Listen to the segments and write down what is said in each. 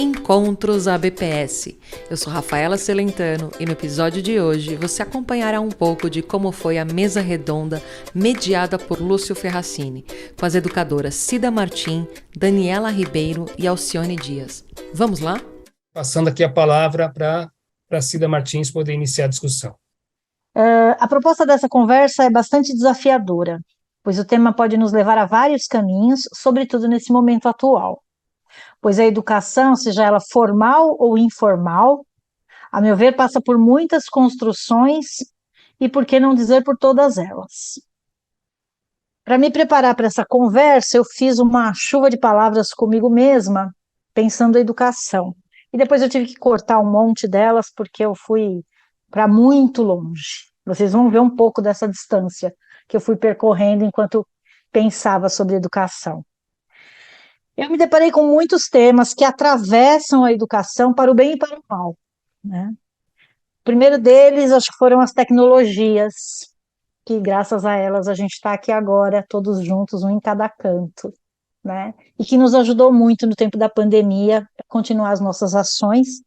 Encontros ABPS. Eu sou Rafaela Celentano e no episódio de hoje você acompanhará um pouco de como foi a mesa redonda mediada por Lúcio Ferracini, com as educadoras Cida Martim, Daniela Ribeiro e Alcione Dias. Vamos lá? Passando aqui a palavra para a Cida Martins poder iniciar a discussão. A proposta dessa conversa é bastante desafiadora, pois o tema pode nos levar a vários caminhos, sobretudo nesse momento atual. Pois a educação, seja ela formal ou informal, a meu ver, passa por muitas construções e, por que não dizer, por todas elas. Para me preparar para essa conversa, eu fiz uma chuva de palavras comigo mesma, pensando em educação. E depois eu tive que cortar um monte delas, porque eu fui para muito longe. Vocês vão ver um pouco dessa distância que eu fui percorrendo enquanto pensava sobre educação. Eu me deparei com muitos temas que atravessam a educação para o bem e para o mal, né? O primeiro deles, acho que foram as tecnologias, que graças a elas a gente está aqui agora, todos juntos, um em cada canto, né? E que nos ajudou muito no tempo da pandemia a continuar as nossas ações,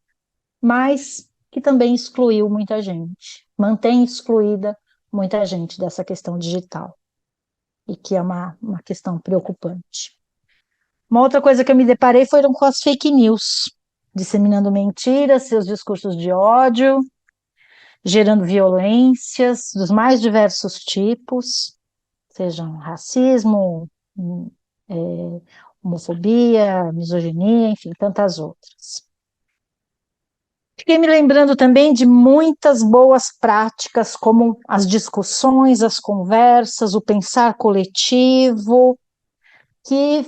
mas que também excluiu muita gente, mantém excluída muita gente dessa questão digital, e que é uma questão preocupante. Uma outra coisa que eu me deparei foram com as fake news, disseminando mentiras, seus discursos de ódio, gerando violências dos mais diversos tipos, sejam racismo, é, homofobia, misoginia, enfim, tantas outras. Fiquei me lembrando também de muitas boas práticas, como as discussões, as conversas, o pensar coletivo, que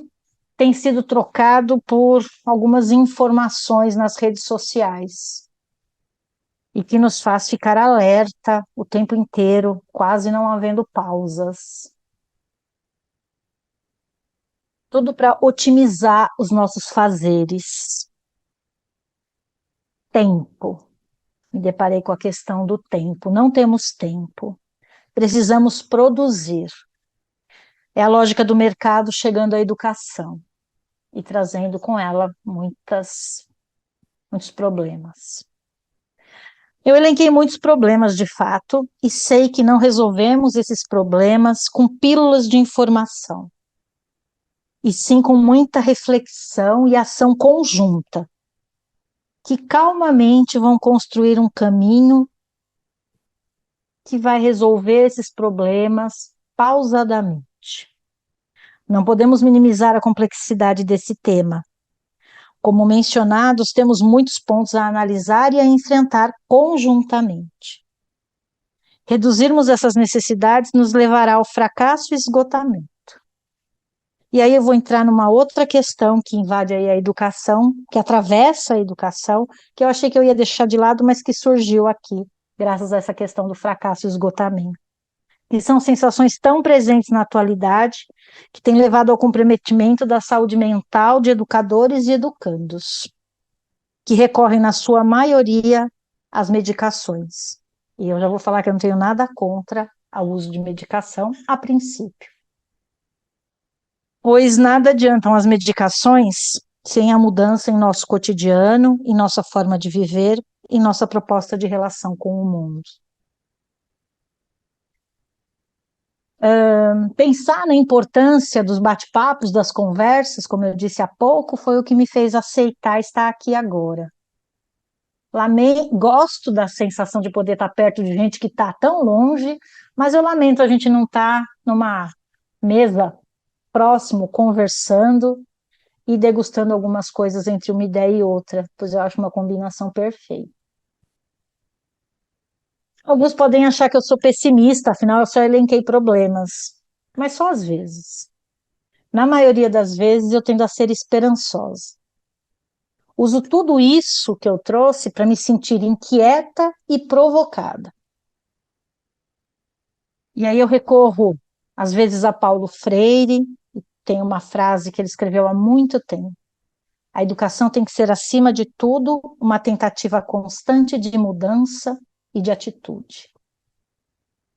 tem sido trocado por algumas informações nas redes sociais e que nos faz ficar alerta o tempo inteiro, quase não havendo pausas. Tudo para otimizar os nossos fazeres. Tempo. Me deparei com a questão do tempo. Não temos tempo. Precisamos produzir. É a lógica do mercado chegando à educação e trazendo com ela muitos problemas. Eu elenquei muitos problemas de fato e sei que não resolvemos esses problemas com pílulas de informação, e sim com muita reflexão e ação conjunta, que calmamente vão construir um caminho que vai resolver esses problemas pausadamente. Não podemos minimizar a complexidade desse tema. Como mencionados, temos muitos pontos a analisar e a enfrentar conjuntamente. Reduzirmos essas necessidades nos levará ao fracasso e esgotamento. E aí eu vou entrar numa outra questão que invade aí a educação, que atravessa a educação, que eu achei que eu ia deixar de lado, mas que surgiu aqui, graças a essa questão do fracasso e esgotamento. Que são sensações tão presentes na atualidade, que têm levado ao comprometimento da saúde mental de educadores e educandos, que recorrem, na sua maioria, às medicações. E eu já vou falar que eu não tenho nada contra o uso de medicação, a princípio. Pois nada adiantam as medicações sem a mudança em nosso cotidiano, em nossa forma de viver, em nossa proposta de relação com o mundo. Pensar na importância dos bate-papos, das conversas, como eu disse há pouco, foi o que me fez aceitar estar aqui agora. Gosto da sensação de poder estar perto de gente que está tão longe, mas eu lamento a gente não estar numa mesa próximo, conversando e degustando algumas coisas entre uma ideia e outra, pois eu acho uma combinação perfeita. Alguns podem achar que eu sou pessimista, afinal eu só elenquei problemas, mas só às vezes. Na maioria das vezes eu tendo a ser esperançosa. Uso tudo isso que eu trouxe para me sentir inquieta e provocada. E aí eu recorro, às vezes, a Paulo Freire, tem uma frase que ele escreveu há muito tempo. A educação tem que ser, acima de tudo, uma tentativa constante de mudança e de atitude.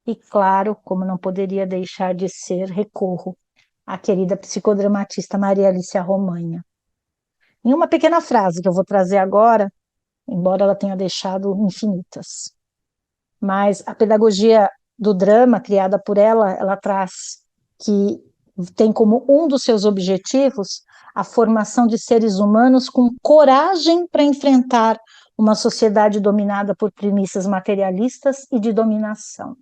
E claro, como não poderia deixar de ser, recorro à querida psicodramatista Maria Alicia Romanha, em uma pequena frase que eu vou trazer agora, embora ela tenha deixado infinitas. Mas a pedagogia do drama, criada por ela traz que tem como um dos seus objetivos a formação de seres humanos com coragem para enfrentar uma sociedade dominada por premissas materialistas e de dominação.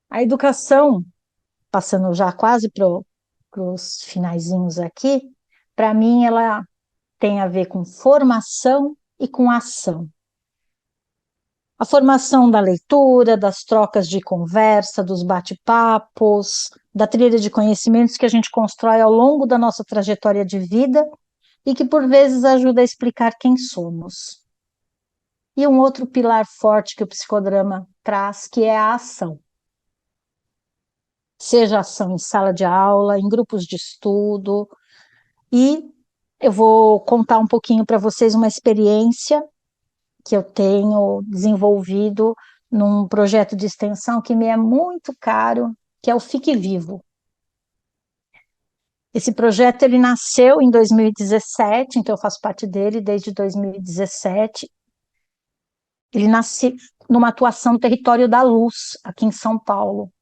A educação, passando já quase para os finaizinhos aqui, para mim ela tem a ver com formação e com ação. A formação da leitura, das trocas de conversa, dos bate-papos, da trilha de conhecimentos que a gente constrói ao longo da nossa trajetória de vida e que, por vezes, ajuda a explicar quem somos. E um outro pilar forte que o psicodrama traz, que é a ação. Seja ação em sala de aula, em grupos de estudo. E eu vou contar um pouquinho para vocês uma experiência que eu tenho desenvolvido num projeto de extensão que me é muito caro, que é o Fique Vivo. Esse projeto ele nasceu em 2017, então eu faço parte dele desde 2017. Ele nasce numa atuação no território da Luz, aqui em São Paulo.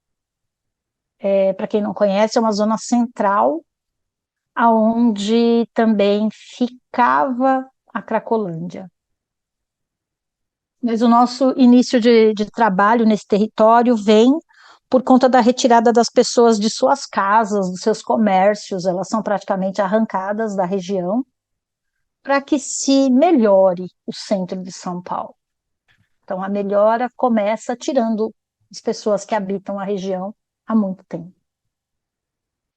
Para quem não conhece, é uma zona central, aonde também ficava a Cracolândia. Mas o nosso início de trabalho nesse território vem por conta da retirada das pessoas de suas casas, dos seus comércios, elas são praticamente arrancadas da região, para que se melhore o centro de São Paulo. Então, a melhora começa tirando as pessoas que habitam a região há muito tempo.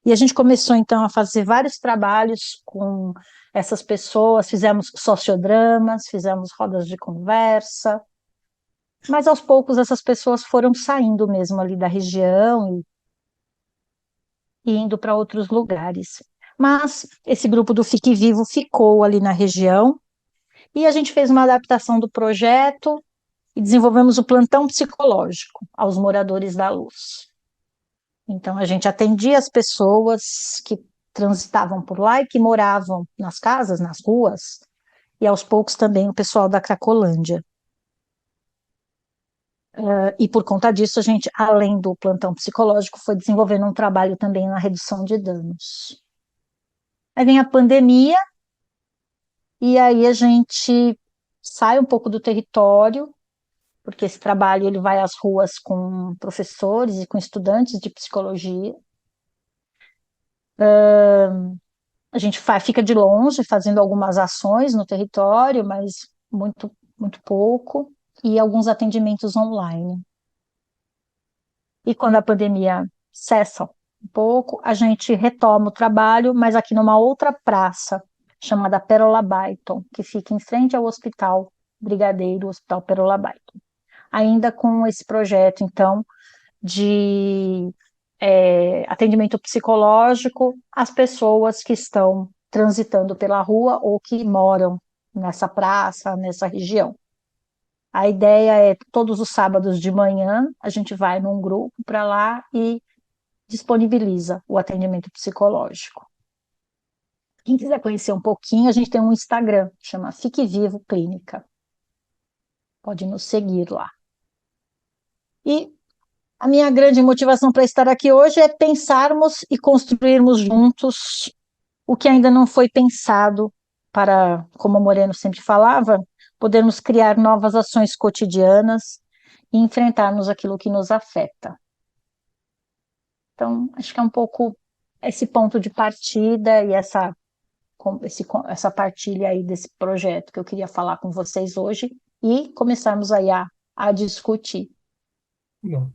E a gente começou, então, a fazer vários trabalhos com essas pessoas, fizemos sociodramas, fizemos rodas de conversa, mas aos poucos essas pessoas foram saindo mesmo ali da região e indo para outros lugares. Mas esse grupo do Fique Vivo ficou ali na região e a gente fez uma adaptação do projeto e desenvolvemos o plantão psicológico aos moradores da Luz. Então a gente atendia as pessoas que transitavam por lá e que moravam nas casas, nas ruas, e aos poucos também o pessoal da Cracolândia. E por conta disso, a gente, além do plantão psicológico, foi desenvolvendo um trabalho também na redução de danos. Aí vem a pandemia, e aí a gente sai um pouco do território, porque esse trabalho ele vai às ruas com professores e com estudantes de psicologia. A gente fica de longe, fazendo algumas ações no território, mas muito, muito pouco, e alguns atendimentos online. E quando a pandemia cessa um pouco, a gente retoma o trabalho, mas aqui numa outra praça, chamada Pérola Baiton, que fica em frente ao Hospital Brigadeiro, Hospital Pérola Baiton. Ainda com esse projeto, então, de atendimento psicológico às pessoas que estão transitando pela rua ou que moram nessa praça, nessa região. A ideia é todos os sábados de manhã a gente vai num grupo para lá e disponibiliza o atendimento psicológico. Quem quiser conhecer um pouquinho, a gente tem um Instagram, chama Fique Vivo Clínica. Pode nos seguir lá. E a minha grande motivação para estar aqui hoje é pensarmos e construirmos juntos o que ainda não foi pensado para, como o Moreno sempre falava, podermos criar novas ações cotidianas e enfrentarmos aquilo que nos afeta. Então, acho que é um pouco esse ponto de partida e essa partilha aí desse projeto que eu queria falar com vocês hoje e começarmos aí a discutir. Bom,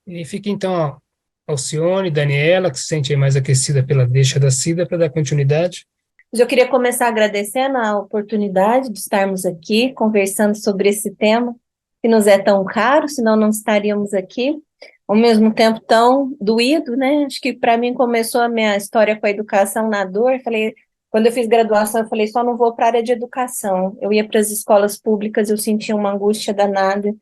e fica então Alcione, Daniela, que se sente aí mais aquecida pela deixa da Cida, para dar continuidade. Eu queria começar agradecendo a oportunidade de estarmos aqui conversando sobre esse tema que nos é tão caro, senão não estaríamos aqui, ao mesmo tempo tão doído, né? Acho que para mim começou a minha história com a educação na dor. Quando eu fiz graduação, eu falei, só não vou para a área de educação. Eu ia para as escolas públicas, eu sentia uma angústia danada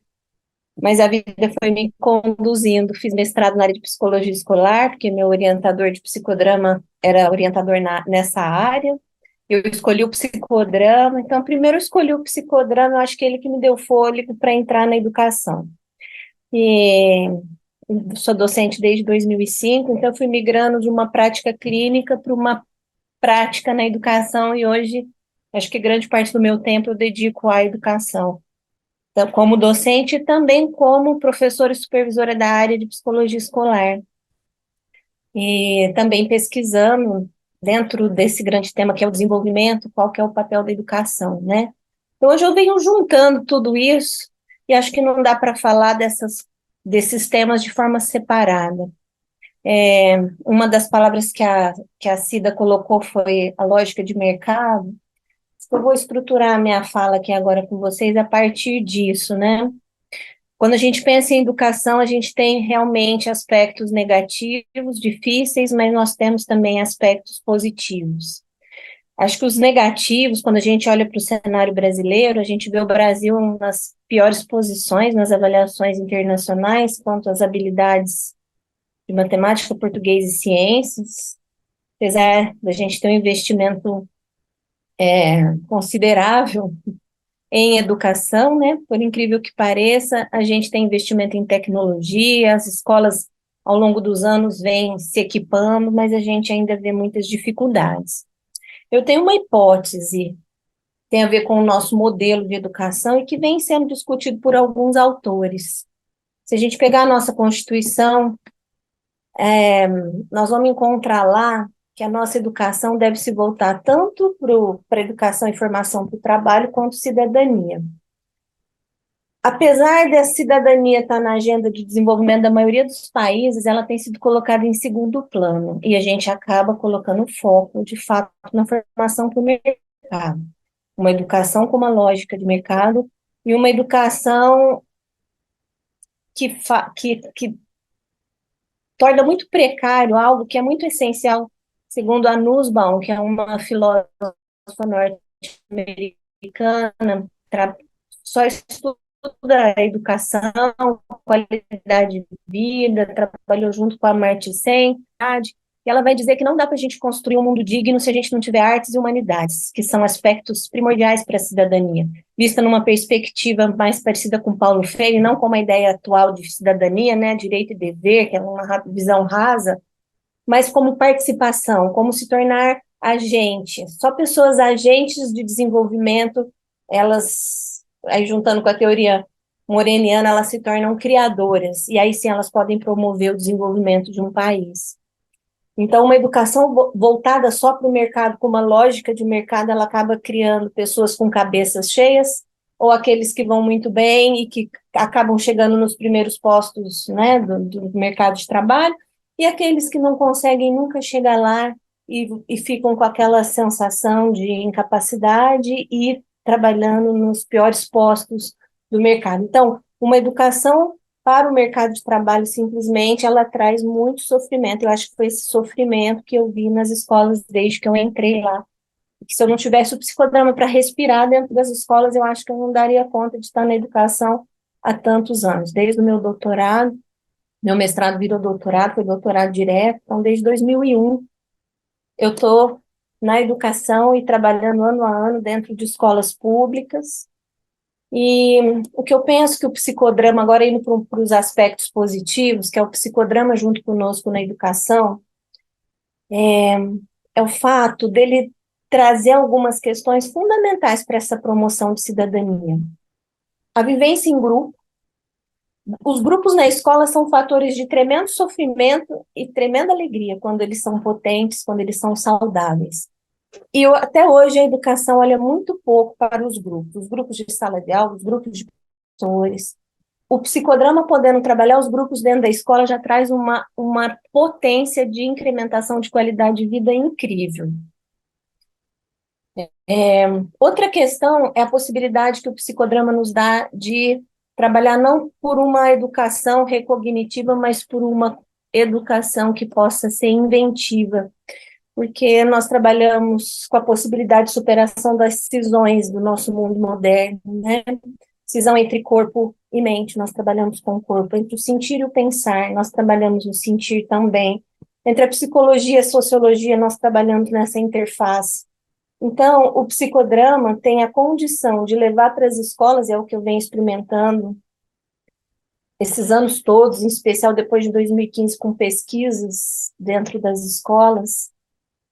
mas a vida foi me conduzindo. Fiz mestrado na área de psicologia escolar, porque meu orientador de psicodrama era orientador nessa área. Eu escolhi o psicodrama, então primeiro eu escolhi o psicodrama, eu acho que ele que me deu fôlego para entrar na educação. E sou docente desde 2005, então eu fui migrando de uma prática clínica para uma prática na educação, e hoje acho que grande parte do meu tempo eu dedico à educação. Então, como docente e também como professora e supervisora da área de psicologia escolar. E também pesquisando dentro desse grande tema que é o desenvolvimento, qual que é o papel da educação, né? Então, hoje eu venho juntando tudo isso e acho que não dá para falar desses temas de forma separada. Uma das palavras que a Cida colocou foi a lógica de mercado. Eu vou estruturar a minha fala aqui agora com vocês a partir disso, né? Quando a gente pensa em educação, a gente tem realmente aspectos negativos, difíceis, mas nós temos também aspectos positivos. Acho que os negativos, quando a gente olha para o cenário brasileiro, a gente vê o Brasil nas piores posições nas avaliações internacionais quanto às habilidades de matemática, português e ciências, apesar da gente ter um investimento considerável em educação, né? Por incrível que pareça, a gente tem investimento em tecnologia, as escolas ao longo dos anos vêm se equipando, mas a gente ainda vê muitas dificuldades. Eu tenho uma hipótese, tem a ver com o nosso modelo de educação e que vem sendo discutido por alguns autores. Se a gente pegar a nossa Constituição, nós vamos encontrar lá que a nossa educação deve se voltar tanto para a educação e formação para o trabalho, quanto cidadania. Apesar da cidadania estar na agenda de desenvolvimento da maioria dos países, ela tem sido colocada em segundo plano, e a gente acaba colocando foco, de fato, na formação para o mercado. Uma educação com uma lógica de mercado e uma educação que torna muito precário algo que é muito essencial, segundo a Nussbaum, que é uma filósofa norte-americana, só estuda a educação, qualidade de vida, trabalhou junto com a Amartya Sen, e ela vai dizer que não dá para a gente construir um mundo digno se a gente não tiver artes e humanidades, que são aspectos primordiais para a cidadania, vista numa perspectiva mais parecida com Paulo Freire, não como a ideia atual de cidadania, né, direito e dever, que é uma visão rasa, mas como participação, como se tornar agente. Só pessoas agentes de desenvolvimento, elas, aí juntando com a teoria moreniana, elas se tornam criadoras, e aí sim elas podem promover o desenvolvimento de um país. Então, uma educação voltada só para o mercado, com uma lógica de mercado, ela acaba criando pessoas com cabeças cheias, ou aqueles que vão muito bem e que acabam chegando nos primeiros postos, né, do mercado de trabalho, e aqueles que não conseguem nunca chegar lá e ficam com aquela sensação de incapacidade e trabalhando nos piores postos do mercado. Então, uma educação para o mercado de trabalho, simplesmente, ela traz muito sofrimento. Eu acho que foi esse sofrimento que eu vi nas escolas desde que eu entrei lá. Que se eu não tivesse o psicodrama para respirar dentro das escolas, eu acho que eu não daria conta de estar na educação há tantos anos. Desde o meu doutorado, meu mestrado virou doutorado, foi doutorado direto, então desde 2001 eu estou na educação e trabalhando ano a ano dentro de escolas públicas. E o que eu penso que o psicodrama, agora indo para os aspectos positivos, que é o psicodrama junto conosco na educação, é o fato dele trazer algumas questões fundamentais para essa promoção de cidadania. A vivência em grupo. Os grupos na escola são fatores de tremendo sofrimento e tremenda alegria quando eles são potentes, quando eles são saudáveis. E até hoje a educação olha muito pouco para os grupos de sala de aula, os grupos de professores. O psicodrama podendo trabalhar os grupos dentro da escola já traz uma potência de incrementação de qualidade de vida incrível. Outra questão é a possibilidade que o psicodrama nos dá de trabalhar não por uma educação recognitiva, mas por uma educação que possa ser inventiva, porque nós trabalhamos com a possibilidade de superação das cisões do nosso mundo moderno, né? cisão entre corpo e mente, nós trabalhamos com o corpo, entre o sentir e o pensar, nós trabalhamos o sentir também, entre a psicologia e a sociologia, nós trabalhamos nessa interface. Então, o psicodrama tem a condição de levar para as escolas, é o que eu venho experimentando esses anos todos, em especial depois de 2015, com pesquisas dentro das escolas,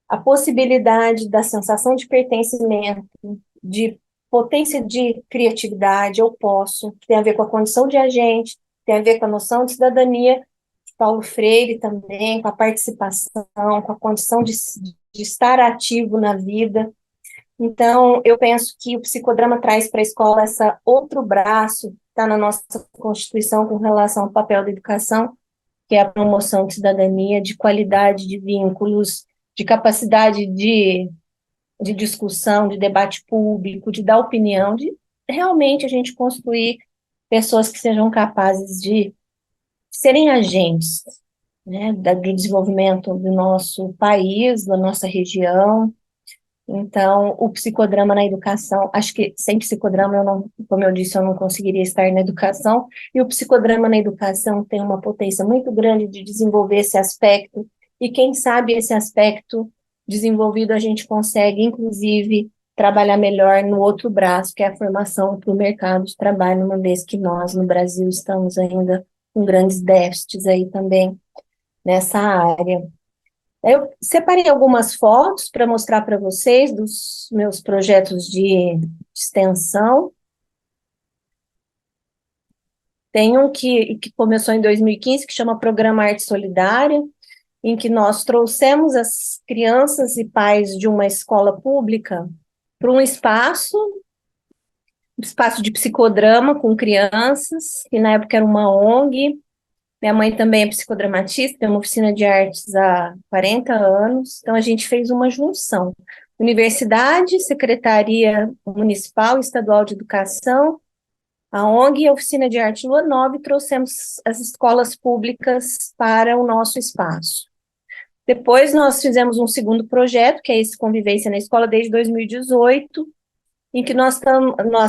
a possibilidade da sensação de pertencimento, de potência de criatividade, eu posso, que tem a ver com a condição de agente, tem a ver com a noção de cidadania, de Paulo Freire também, com a participação, com a condição de estar ativo na vida. Então, eu penso que o psicodrama traz para a escola esse outro braço, está na nossa Constituição com relação ao papel da educação, que é a promoção de cidadania, de qualidade de vínculos, de capacidade de discussão, de debate público, de dar opinião, de realmente a gente construir pessoas que sejam capazes de serem agentes, né, do desenvolvimento do nosso país, da nossa região. Então, o psicodrama na educação, acho que sem psicodrama, eu não, como eu disse, eu não conseguiria estar na educação, e o psicodrama na educação tem uma potência muito grande de desenvolver esse aspecto, e quem sabe esse aspecto desenvolvido a gente consegue, inclusive, trabalhar melhor no outro braço, que é a formação para o mercado de trabalho, uma vez que nós, no Brasil, estamos ainda com grandes déficits aí também nessa área. Eu separei algumas fotos para mostrar para vocês dos meus projetos de extensão. Tem um que começou em 2015, que chama Programa Arte Solidária, em que nós trouxemos as crianças e pais de uma escola pública para um espaço de psicodrama com crianças, que na época era uma ONG. Minha mãe também é psicodramatista, tem uma oficina de artes há 40 anos, então a gente fez uma junção. Universidade, Secretaria Municipal e Estadual de Educação, a ONG e a Oficina de Arte Lua Nova, e trouxemos as escolas públicas para o nosso espaço. Depois nós fizemos um segundo projeto, que é esse Convivência na Escola, desde 2018, em que nós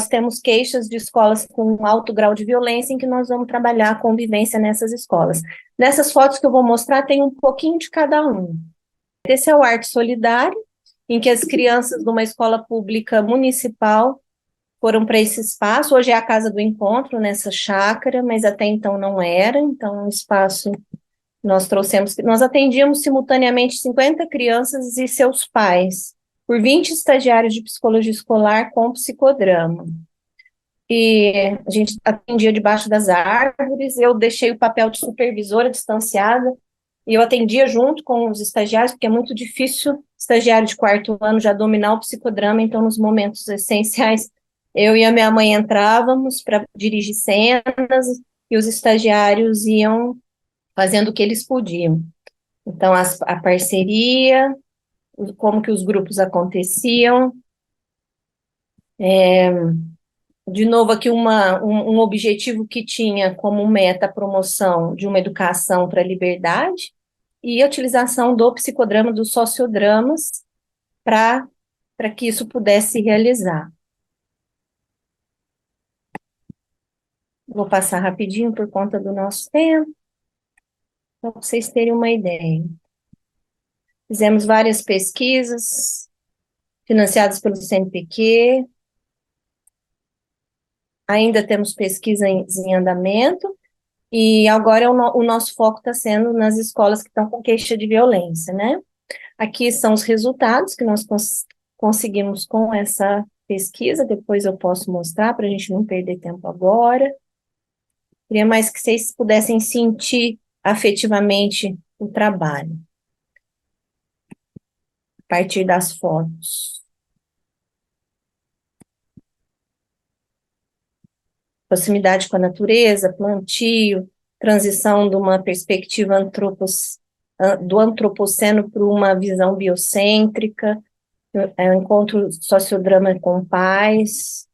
temos queixas de escolas com alto grau de violência, em que nós vamos trabalhar a convivência nessas escolas. Nessas fotos que eu vou mostrar, tem um pouquinho de cada um. Esse é o Arte Solidário, em que as crianças de uma escola pública municipal foram para esse espaço. Hoje é a Casa do Encontro, nessa chácara, mas até então não era. Então, um espaço nós atendíamos simultaneamente 50 crianças e seus pais, por 20 estagiários de psicologia escolar com psicodrama. E a gente atendia debaixo das árvores, eu deixei o papel de supervisora distanciada, e eu atendia junto com os estagiários, porque é muito difícil estagiário de quarto ano já dominar o psicodrama, então nos momentos essenciais, eu e a minha mãe entrávamos para dirigir cenas, e os estagiários iam fazendo o que eles podiam. Então, a parceria, como que os grupos aconteciam. De novo, aqui um objetivo que tinha como meta a promoção de uma educação para a liberdade e a utilização do psicodrama, dos sociodramas, para que isso pudesse se realizar. Vou passar rapidinho por conta do nosso tempo, para vocês terem uma ideia. Fizemos várias pesquisas, financiadas pelo CNPq, ainda temos pesquisa em andamento, e agora o nosso foco está sendo nas escolas que estão com queixa de violência, né? Aqui são os resultados que nós conseguimos com essa pesquisa, depois eu posso mostrar para a gente não perder tempo agora. Queria mais que vocês pudessem sentir afetivamente o trabalho, a partir das fotos. Proximidade com a natureza, plantio, transição de uma perspectiva do antropoceno para uma visão biocêntrica, encontro sociodrama com pais,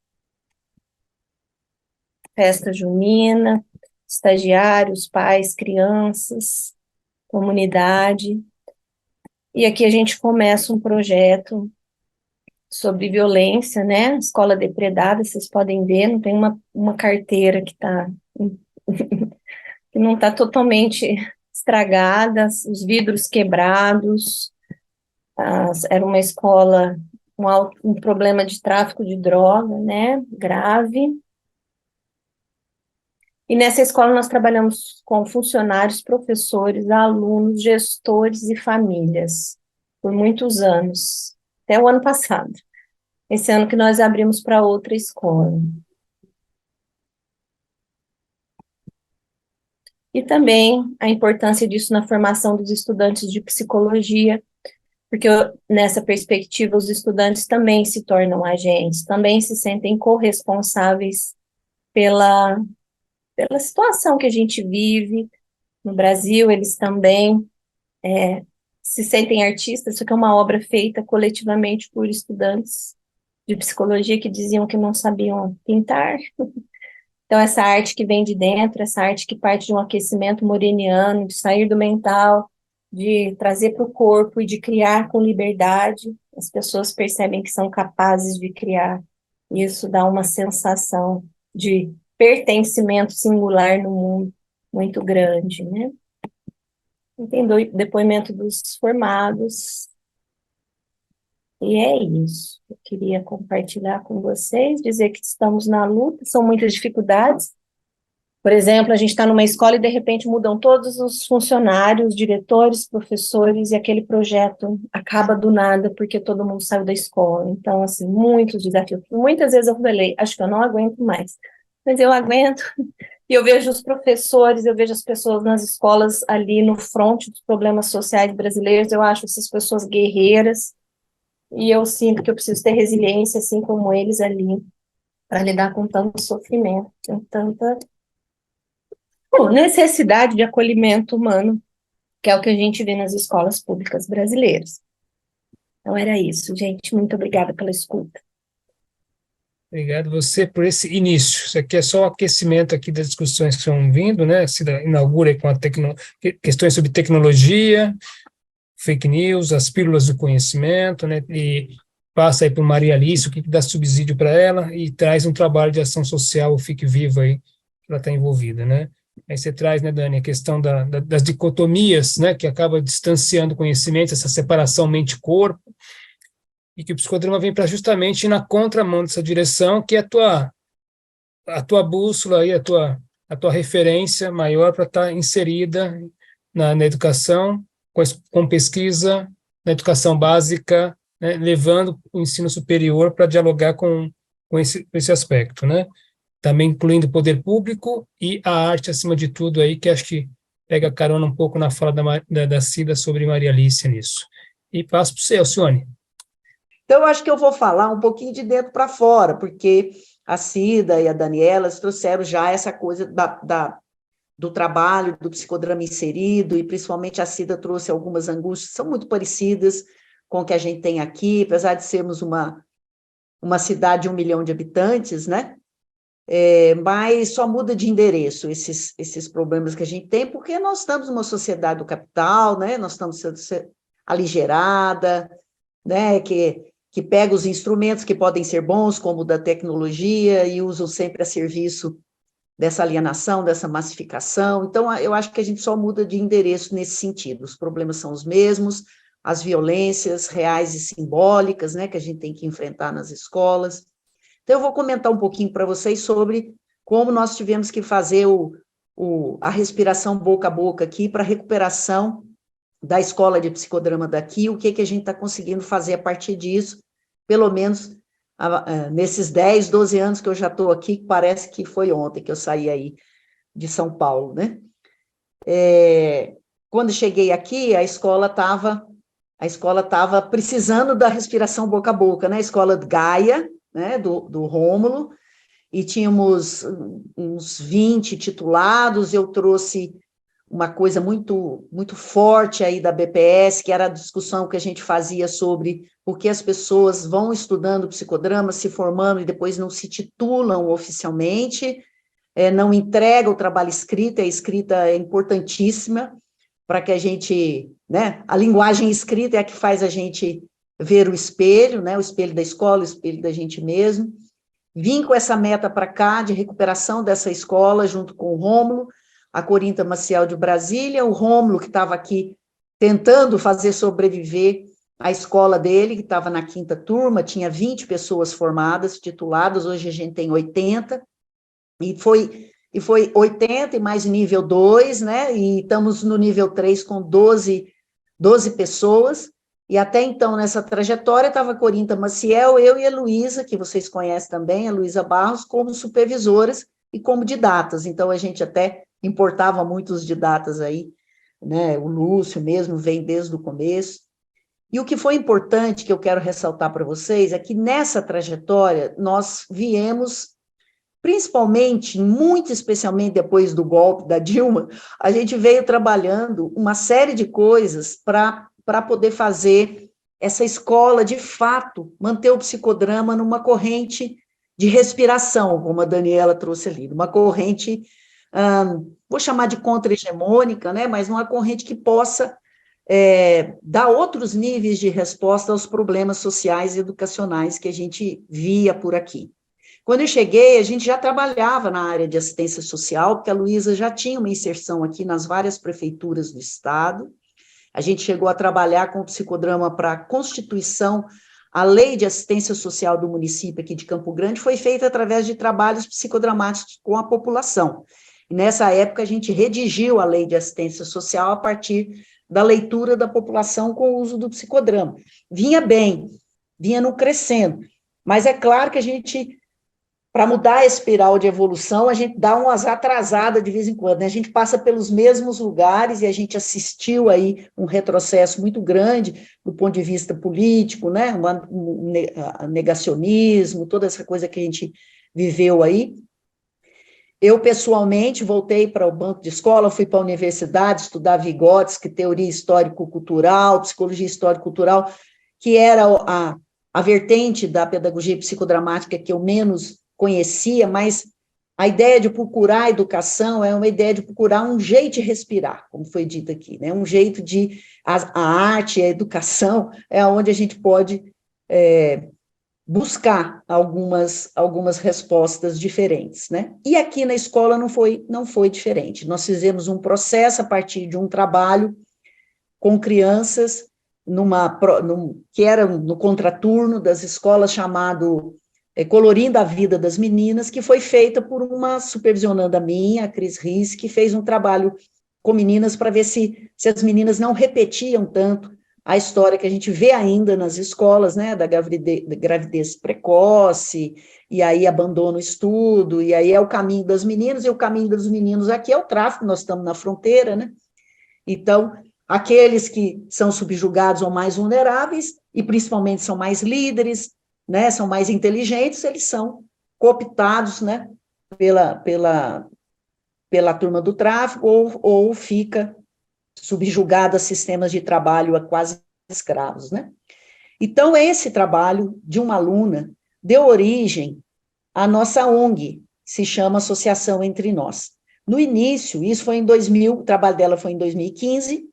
festa junina, estagiários, pais, crianças, comunidade. E aqui a gente começa um projeto sobre violência, né? Escola depredada, vocês podem ver, não tem uma carteira que tá, que não está totalmente estragada, os vidros quebrados, era uma escola com um problema de tráfico de droga, né? Grave. E nessa escola nós trabalhamos com funcionários, professores, alunos, gestores e famílias por muitos anos, até o ano passado. Esse ano que nós abrimos para outra escola. E também a importância disso na formação dos estudantes de psicologia, porque nessa perspectiva os estudantes também se tornam agentes, também se sentem corresponsáveis pela situação que a gente vive no Brasil, eles também se sentem artistas, isso aqui é uma obra feita coletivamente por estudantes de psicologia que diziam que não sabiam pintar. Então, essa arte que vem de dentro, essa arte que parte de um aquecimento moreniano, de sair do mental, de trazer para o corpo e de criar com liberdade, as pessoas percebem que são capazes de criar. Isso dá uma sensação de pertencimento singular no mundo muito grande, né? Tem depoimento dos formados. E é isso. Eu queria compartilhar com vocês, dizer que estamos na luta, são muitas dificuldades. Por exemplo, a gente está numa escola e de repente mudam todos os funcionários, diretores, professores, e aquele projeto acaba do nada porque todo mundo saiu da escola. Então, assim, muitos desafios. Muitas vezes eu falei, acho que eu não aguento mais. Mas eu aguento. E eu vejo os professores, eu vejo as pessoas nas escolas ali no fronte dos problemas sociais brasileiros, eu acho essas pessoas guerreiras, e eu sinto que eu preciso ter resiliência, assim como eles ali, para lidar com tanto sofrimento, com tanta necessidade de acolhimento humano, que é o que a gente vê nas escolas públicas brasileiras. Então era isso, gente. Muito obrigada pela escuta. Obrigado você por esse início. Isso aqui é só o aquecimento aqui das discussões que estão vindo, né? Se inaugura aí com questões sobre tecnologia, fake news, as pílulas do conhecimento, né? E passa aí por Maria Alice, o que dá subsídio para ela, e traz um trabalho de ação social, o Fique Viva aí, que ela está envolvida, né? Aí você traz, né, Dani, a questão das dicotomias, né, que acaba distanciando o conhecimento, essa separação mente-corpo, e que o psicodrama vem para justamente ir na contramão dessa direção, que é a tua bússola, aí, a tua referência maior para estar inserida na educação, com pesquisa, na educação básica, né, levando o ensino superior para dialogar com esse aspecto, né? Também incluindo o poder público e a arte, acima de tudo, aí, que acho que pega carona um pouco na fala da Cida sobre Maria Alice nisso. E passo para o seu, Alcione. Então, eu acho que eu vou falar um pouquinho de dentro para fora, porque a Cida e a Daniela trouxeram já essa coisa do trabalho, do psicodrama inserido, e principalmente a Cida trouxe algumas angústias que são muito parecidas com o que a gente tem aqui, apesar de sermos uma cidade de 1 milhão de habitantes, né? Mas só muda de endereço esses problemas que a gente tem, porque nós estamos numa sociedade do capital, né? Nós estamos sendo aligerada, né? Que pega os instrumentos que podem ser bons, como o da tecnologia, e usam sempre a serviço dessa alienação, dessa massificação. Então, eu acho que a gente só muda de endereço nesse sentido. Os problemas são os mesmos, as violências reais e simbólicas, né, que a gente tem que enfrentar nas escolas. Então, eu vou comentar um pouquinho para vocês sobre como nós tivemos que fazer a respiração boca a boca aqui para a recuperação da escola de psicodrama daqui, o que a gente está conseguindo fazer a partir disso, pelo menos nesses 10, 12 anos que eu já estou aqui, parece que foi ontem que eu saí aí de São Paulo, né? Quando cheguei aqui, a escola estava precisando da respiração boca a boca, né? A escola de Gaia, né? do Rômulo, e tínhamos uns 20 titulados. Eu trouxe uma coisa muito, muito forte aí da BPS, que era a discussão que a gente fazia sobre por que as pessoas vão estudando psicodrama, se formando e depois não se titulam oficialmente, não entregam o trabalho escrito. A escrita é importantíssima para que a gente, né, a linguagem escrita é a que faz a gente ver o espelho, né, o espelho da escola, o espelho da gente mesmo. Vim com essa meta para cá, de recuperação dessa escola, junto com o Rômulo, a Corinta Maciel de Brasília, o Rômulo, que estava aqui tentando fazer sobreviver a escola dele, que estava na 5ª turma, tinha 20 pessoas formadas, tituladas, hoje a gente tem 80, e foi 80 e mais nível 2, né, e estamos no nível 3 com 12 pessoas, e até então, nessa trajetória, estava a Corinta Maciel, eu e a Luísa, que vocês conhecem também, a Luísa Barros, como supervisoras e como didatas, então a gente até importava muitos didatas aí, né, o Lúcio mesmo vem desde o começo. E o que foi importante, que eu quero ressaltar para vocês, é que nessa trajetória nós viemos, principalmente, muito especialmente depois do golpe da Dilma, a gente veio trabalhando uma série de coisas para poder fazer essa escola, de fato, manter o psicodrama numa corrente de respiração, como a Daniela trouxe ali, uma corrente, vou chamar de contra-hegemônica, né, mas uma corrente que possa dar outros níveis de resposta aos problemas sociais e educacionais que a gente via por aqui. Quando eu cheguei, a gente já trabalhava na área de assistência social, porque a Luísa já tinha uma inserção aqui nas várias prefeituras do estado. A gente chegou a trabalhar com o psicodrama para a constituição. A lei de assistência social do município aqui de Campo Grande foi feita através de trabalhos psicodramáticos com a população. E nessa época, a gente redigiu a lei de assistência social a partir da leitura da população com o uso do psicodrama. Vinha bem, vinha no crescendo, mas é claro que a gente, para mudar a espiral de evolução, a gente dá umas atrasadas de vez em quando, né? A gente passa pelos mesmos lugares e a gente assistiu aí um retrocesso muito grande do ponto de vista político, né? Um negacionismo, toda essa coisa que a gente viveu aí. Eu, pessoalmente, voltei para o banco de escola, fui para a universidade estudar Vygotsky, teoria histórico-cultural, psicologia histórico-cultural, que era a vertente da pedagogia psicodramática que eu menos conhecia, mas a ideia de procurar a educação é uma ideia de procurar um jeito de respirar, como foi dito aqui, né? Um jeito de... A arte, a educação, é onde a gente pode buscar algumas respostas diferentes, né? E aqui na escola não foi diferente. Nós fizemos um processo a partir de um trabalho com crianças, que era no contraturno das escolas, chamado Colorindo a Vida das Meninas, que foi feita por uma supervisionanda minha, a Cris Riss, que fez um trabalho com meninas para ver se as meninas não repetiam tanto a história que a gente vê ainda nas escolas, né, da gravidez precoce, e aí abandona o estudo, e aí é o caminho das meninas, e o caminho dos meninos aqui é o tráfico, nós estamos na fronteira, né? Então, aqueles que são subjugados ou mais vulneráveis, e principalmente são mais líderes, né, são mais inteligentes, eles são cooptados, né, pela turma do tráfico, ou fica subjugado a sistemas de trabalho quase escravos, né? Então, esse trabalho de uma aluna deu origem à nossa ONG, se chama Associação Entre Nós. No início, isso foi em 2000, o trabalho dela foi em 2015,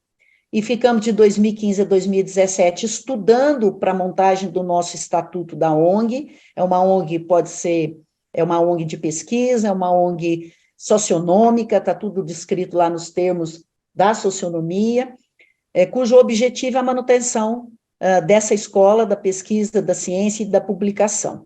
e ficamos de 2015 a 2017 estudando para a montagem do nosso estatuto da ONG. É uma ONG, é uma ONG de pesquisa, é uma ONG socionômica, está tudo descrito lá nos termos da socionomia, cujo objetivo é a manutenção dessa escola, da pesquisa, da ciência e da publicação.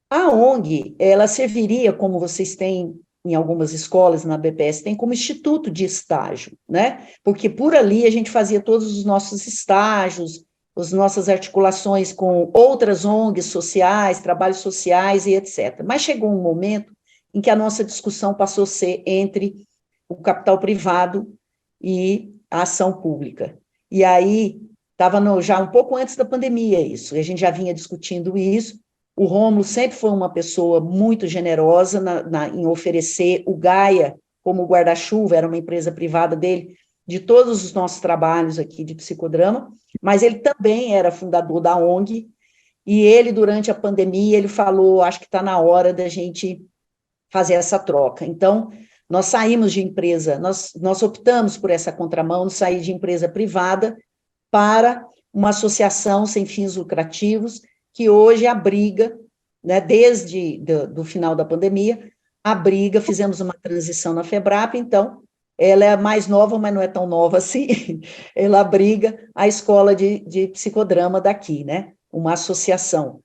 A ONG, ela serviria, como vocês têm em algumas escolas, na BPS, tem como instituto de estágio, né? Porque por ali a gente fazia todos os nossos estágios, as nossas articulações com outras ONGs sociais, trabalhos sociais e etc. Mas chegou um momento em que a nossa discussão passou a ser entre o capital privado e a ação pública. E aí, estava já um pouco antes da pandemia isso, e a gente já vinha discutindo isso. O Rômulo sempre foi uma pessoa muito generosa em oferecer o Gaia como guarda-chuva, era uma empresa privada dele, de todos os nossos trabalhos aqui de psicodrama, mas ele também era fundador da ONG, e ele, durante a pandemia, ele falou, acho que está na hora da gente fazer essa troca. Então, nós saímos de empresa, nós optamos por essa contramão, sair de empresa privada para uma associação sem fins lucrativos, que hoje abriga, né, desde do final da pandemia, abriga, fizemos uma transição na FEBRAP, então, ela é mais nova, mas não é tão nova assim, ela abriga a escola de psicodrama daqui, né, uma associação.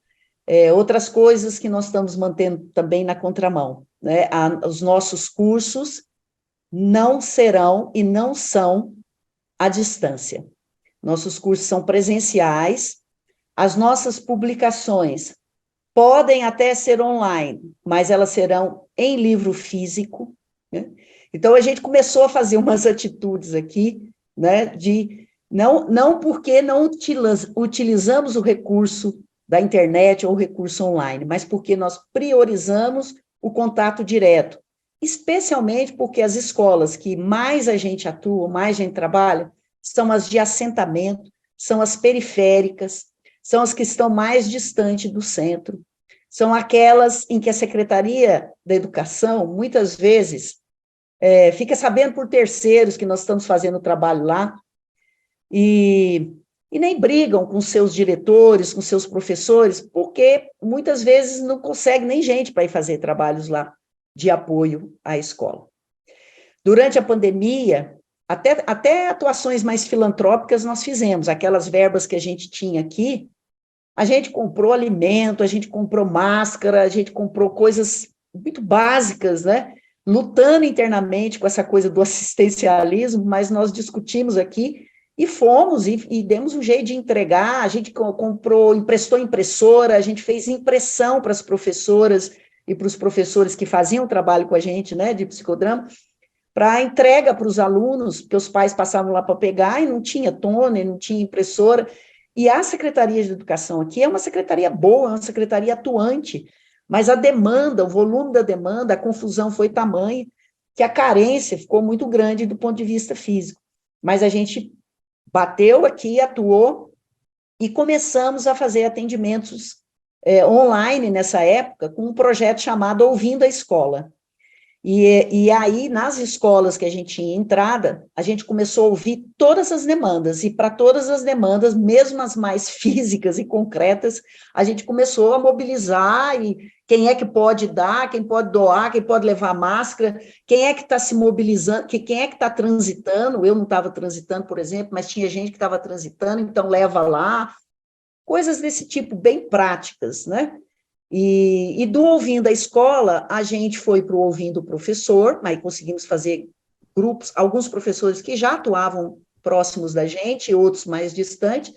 Outras coisas que nós estamos mantendo também na contramão, né, os nossos cursos não serão e não são à distância. Nossos cursos são presenciais, as nossas publicações podem até ser online, mas elas serão em livro físico, né? Então, a gente começou a fazer umas atitudes aqui, né, de não porque não utilizamos o recurso da internet ou o recurso online, mas porque nós priorizamos o contato direto, especialmente porque as escolas que mais a gente atua, mais a gente trabalha, são as de assentamento, são as periféricas, são as que estão mais distantes do centro, são aquelas em que a Secretaria da Educação, muitas vezes, fica sabendo por terceiros que nós estamos fazendo o trabalho lá, e nem brigam com seus diretores, com seus professores, porque muitas vezes não consegue nem gente para ir fazer trabalhos lá de apoio à escola. Durante a pandemia, até atuações mais filantrópicas nós fizemos, aquelas verbas que a gente tinha aqui, a gente comprou alimento, a gente comprou máscara, a gente comprou coisas muito básicas, né? Lutando internamente com essa coisa do assistencialismo, mas nós discutimos aqui e fomos e demos um jeito de entregar, a gente emprestou impressora, a gente fez impressão para as professoras e para os professores que faziam trabalho com a gente, né, de psicodrama, para entrega para os alunos, porque os pais passavam lá para pegar e não tinha toner, não tinha impressora. E a Secretaria de Educação aqui é uma secretaria boa, é uma secretaria atuante, mas a demanda, o volume da demanda, a confusão foi tamanha que a carência ficou muito grande do ponto de vista físico. Mas a gente bateu aqui, atuou, e começamos a fazer atendimentos online nessa época, com um projeto chamado Ouvindo a Escola. E aí, nas escolas que a gente tinha entrada, a gente começou a ouvir todas as demandas, e para todas as demandas, mesmo as mais físicas e concretas, a gente começou a mobilizar, e quem é que pode dar, quem pode doar, quem pode levar máscara, quem é que está se mobilizando, quem é que está transitando, eu não estava transitando, por exemplo, mas tinha gente que estava transitando, então leva lá, coisas desse tipo, bem práticas, né? E do Ouvindo a Escola, a gente foi para o Ouvindo o Professor, aí conseguimos fazer grupos, alguns professores que já atuavam próximos da gente, outros mais distantes,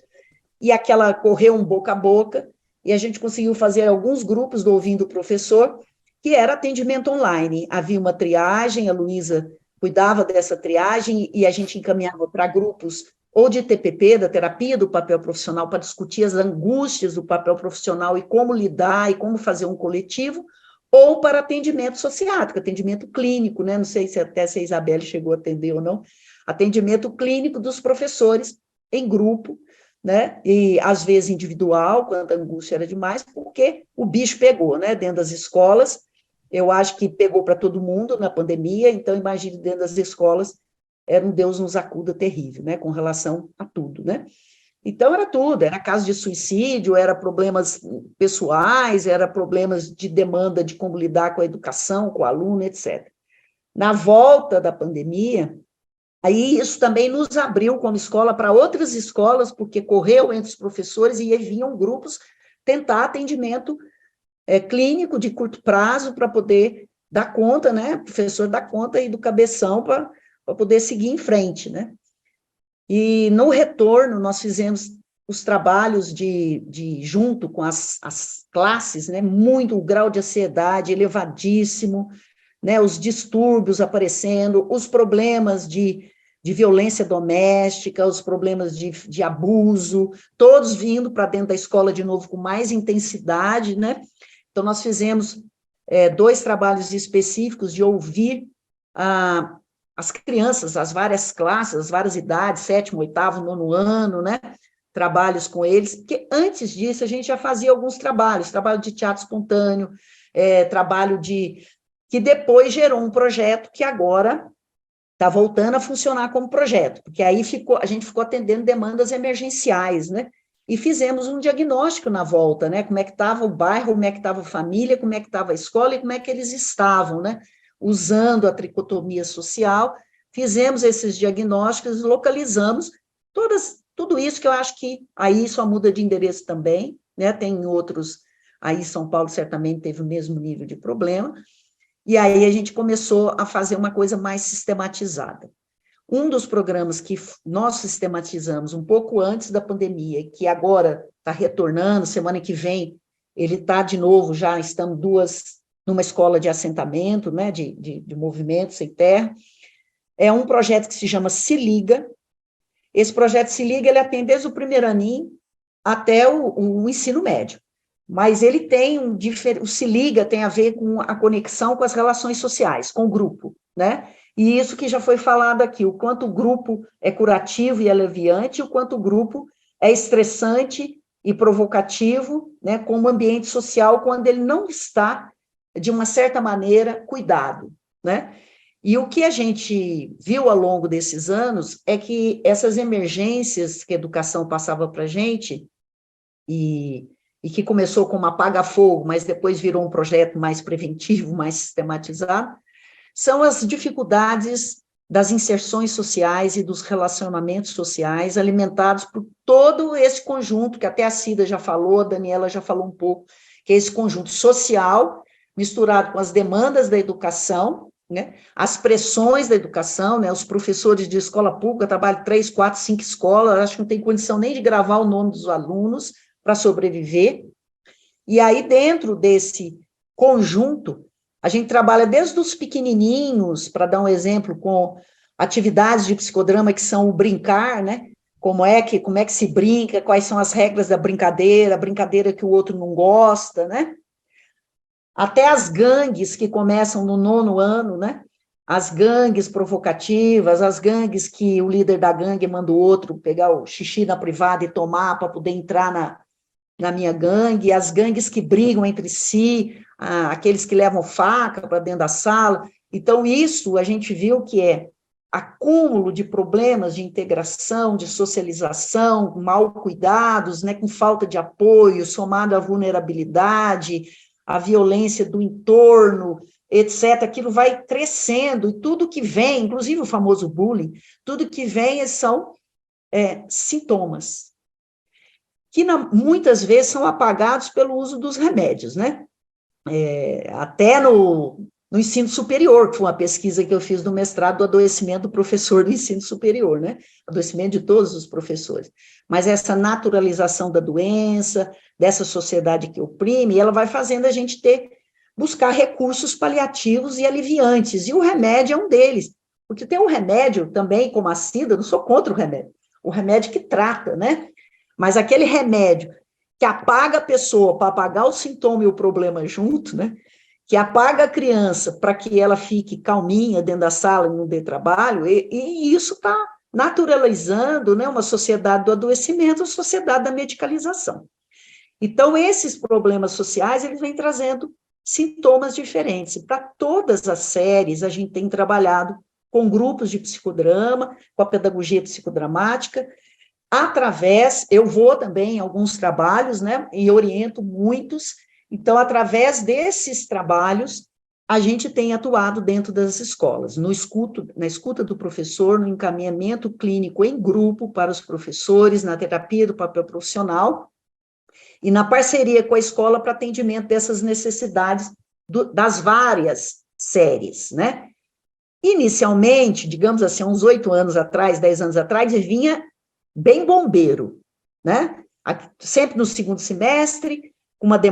e aquela correu um boca a boca, e a gente conseguiu fazer alguns grupos do Ouvindo o Professor, que era atendimento online. Havia uma triagem, a Luísa cuidava dessa triagem, e a gente encaminhava para grupos ou de TPP, da terapia do papel profissional, para discutir as angústias do papel profissional e como lidar e como fazer um coletivo, ou para atendimento sociático, atendimento clínico, né? Não sei se até se a Isabelle chegou a atender ou não, atendimento clínico dos professores em grupo, né? E às vezes individual, quando a angústia era demais, porque o bicho pegou, né? Dentro das escolas, eu acho que pegou para todo mundo na pandemia, então imagine dentro das escolas, era um Deus nos acuda terrível, né, com relação a tudo, né? Então, era tudo, era caso de suicídio, era problemas pessoais, era problemas de demanda de como lidar com a educação, com o aluno, etc. Na volta da pandemia, aí isso também nos abriu como escola para outras escolas, porque correu entre os professores e vinham grupos tentar atendimento clínico de curto prazo para poder dar conta, né, o professor dar conta aí do cabeção para poder seguir em frente, né? E no retorno, nós fizemos os trabalhos junto com as classes, né? Muito, o grau de ansiedade elevadíssimo, né? Os distúrbios aparecendo, os problemas de violência doméstica, os problemas de abuso, todos vindo para dentro da escola de novo com mais intensidade, né? Então, nós fizemos 2 trabalhos específicos de ouvir as crianças, as várias classes, as várias idades, 7º, 8º, 9º ano, né? Trabalhos com eles, porque antes disso a gente já fazia alguns trabalho de teatro espontâneo, trabalho que depois gerou um projeto que agora está voltando a funcionar como projeto, porque aí a gente ficou atendendo demandas emergenciais, né? E fizemos um diagnóstico na volta, né? Como é que estava o bairro, como é que estava a família, como é que estava a escola e como é que eles estavam, né? Usando a tricotomia social, fizemos esses diagnósticos, localizamos tudo isso que eu acho que aí só muda de endereço também, né? Tem outros, aí São Paulo certamente teve o mesmo nível de problema, e aí a gente começou a fazer uma coisa mais sistematizada. Um dos programas que nós sistematizamos um pouco antes da pandemia, que agora está retornando, semana que vem ele está de novo, já estamos numa escola de assentamento, né, de movimento sem terra, é um projeto que se chama Se Liga. Esse projeto Se Liga, ele atende desde o primeiro aninho até o ensino médio. Mas ele tem o Se Liga tem a ver com a conexão com as relações sociais, com o grupo, né? E isso que já foi falado aqui, o quanto o grupo é curativo e aliviante, o quanto o grupo é estressante e provocativo, né, como ambiente social, quando ele não está, de uma certa maneira, cuidado, né? E o que a gente viu ao longo desses anos é que essas emergências que a educação passava para a gente, e que começou como apaga-fogo, mas depois virou um projeto mais preventivo, mais sistematizado, são as dificuldades das inserções sociais e dos relacionamentos sociais, alimentados por todo esse conjunto, que até a Cida já falou, a Daniela já falou um pouco, que é esse conjunto social, misturado com as demandas da educação, né, as pressões da educação, né, os professores de escola pública trabalham 3, 4, 5 escolas, acho que não tem condição nem de gravar o nome dos alunos para sobreviver, e aí dentro desse conjunto, a gente trabalha desde os pequenininhos, para dar um exemplo, com atividades de psicodrama que são o brincar, né? Como é que se brinca, quais são as regras da brincadeira, a brincadeira que o outro não gosta, né? Até as gangues que começam no 9º ano, né? As gangues provocativas, as gangues que o líder da gangue manda o outro pegar o xixi na privada e tomar para poder entrar na minha gangue, as gangues que brigam entre si, aqueles que levam faca para dentro da sala. Então, isso a gente viu que é acúmulo de problemas de integração, de socialização, mal cuidados, né, com falta de apoio, somado à vulnerabilidade, à violência do entorno, etc. Aquilo vai crescendo, e tudo que vem, inclusive o famoso bullying, tudo que vem são sintomas, que muitas vezes são apagados pelo uso dos remédios, né? Até no ensino superior, que foi uma pesquisa que eu fiz no mestrado do adoecimento do professor do ensino superior, né? Adoecimento de todos os professores. Mas essa naturalização da doença, dessa sociedade que oprime, ela vai fazendo a gente buscar recursos paliativos e aliviantes, e o remédio é um deles, porque tem um remédio também, como a Cida, não sou contra o remédio que trata, né? Mas aquele remédio que apaga a pessoa para apagar o sintoma e o problema junto, né? Que apaga a criança para que ela fique calminha dentro da sala e não dê trabalho, e isso está naturalizando, né, uma sociedade do adoecimento, uma sociedade da medicalização. Então, esses problemas sociais, eles vêm trazendo sintomas diferentes. Para todas as séries, a gente tem trabalhado com grupos de psicodrama, com a pedagogia psicodramática, eu vou também em alguns trabalhos, né, e oriento muitos, então, através desses trabalhos, a gente tem atuado dentro das escolas, na escuta do professor, no encaminhamento clínico em grupo para os professores, na terapia do papel profissional, e na parceria com a escola para atendimento dessas necessidades das várias séries, né? Inicialmente, digamos assim, uns 8 anos atrás, 10 anos atrás, vinha bem bombeiro, né? Sempre no segundo semestre,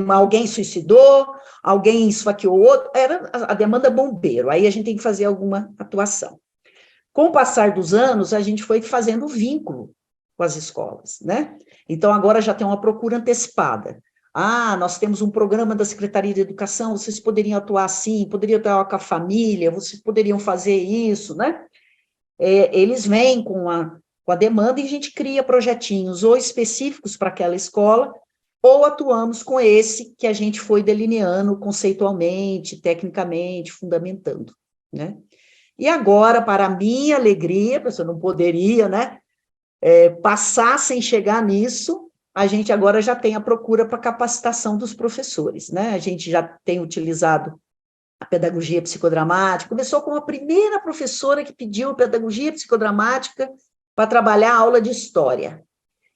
alguém suicidou, alguém esfaqueou outro, era a demanda bombeiro, aí a gente tem que fazer alguma atuação. Com o passar dos anos, a gente foi fazendo vínculo com as escolas, né? Então, agora já tem uma procura antecipada. Nós temos um programa da Secretaria de Educação, vocês poderiam atuar assim, poderiam atuar com a família, vocês poderiam fazer isso, né? Eles vêm com a demanda e a gente cria projetinhos ou específicos para aquela escola, ou atuamos com esse que a gente foi delineando conceitualmente, tecnicamente, fundamentando, né? E agora, para a minha alegria, a pessoa não poderia, né, passar sem chegar nisso, a gente agora já tem a procura para capacitação dos professores, né? A gente já tem utilizado a pedagogia psicodramática, começou com a primeira professora que pediu pedagogia psicodramática para trabalhar a aula de história.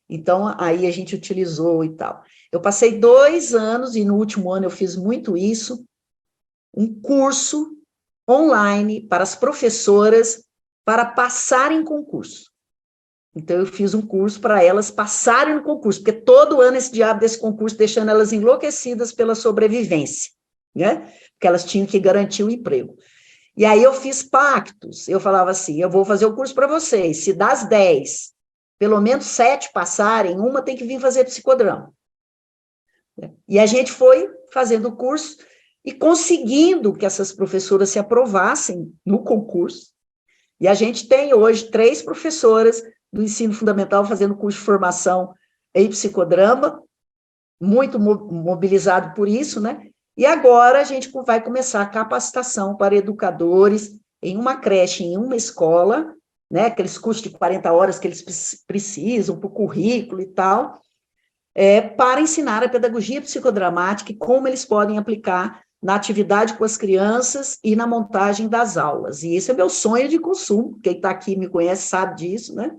Então, aí a gente utilizou e tal. Eu passei 2 anos, e no último ano eu fiz muito isso, um curso online para as professoras para passarem em concurso. Então, eu fiz um curso para elas passarem no concurso, porque todo ano esse diabo desse concurso deixando elas enlouquecidas pela sobrevivência, né? Porque elas tinham que garantir o emprego. E aí eu fiz pactos, eu falava assim, eu vou fazer o curso para vocês, se das 10, pelo menos 7 passarem, uma tem que vir fazer psicodrama. E a gente foi fazendo o curso e conseguindo que essas professoras se aprovassem no concurso. E a gente tem hoje 3 professoras do ensino fundamental fazendo curso de formação em psicodrama, muito mobilizado por isso, né? E agora a gente vai começar a capacitação para educadores em uma creche, em uma escola, né? Aqueles cursos de 40 horas que eles precisam, para o currículo e tal, para ensinar a pedagogia psicodramática e como eles podem aplicar na atividade com as crianças e na montagem das aulas. E esse é meu sonho de consumo, quem está aqui me conhece sabe disso, né?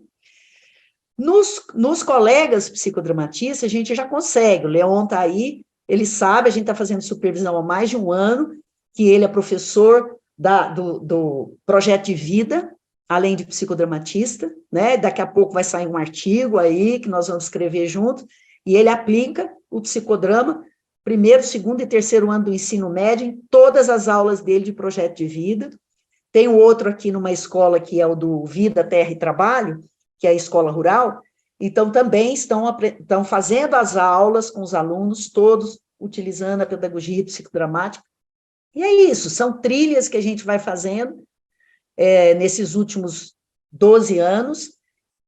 Nos colegas psicodramatistas, a gente já consegue, o Leon está aí, ele sabe, a gente está fazendo supervisão há mais de 1 ano, que ele é professor do projeto de vida, além de psicodramatista, né? Daqui a pouco vai sair um artigo aí, que nós vamos escrever junto, e ele aplica o psicodrama, 1º, 2º e 3º ano do ensino médio, em todas as aulas dele de projeto de vida. Tem o outro aqui numa escola, que é o do Vida, Terra e Trabalho, que é a escola rural, então também estão fazendo as aulas com os alunos, todos utilizando a pedagogia psicodramática. E é isso, são trilhas que a gente vai fazendo nesses últimos 12 anos,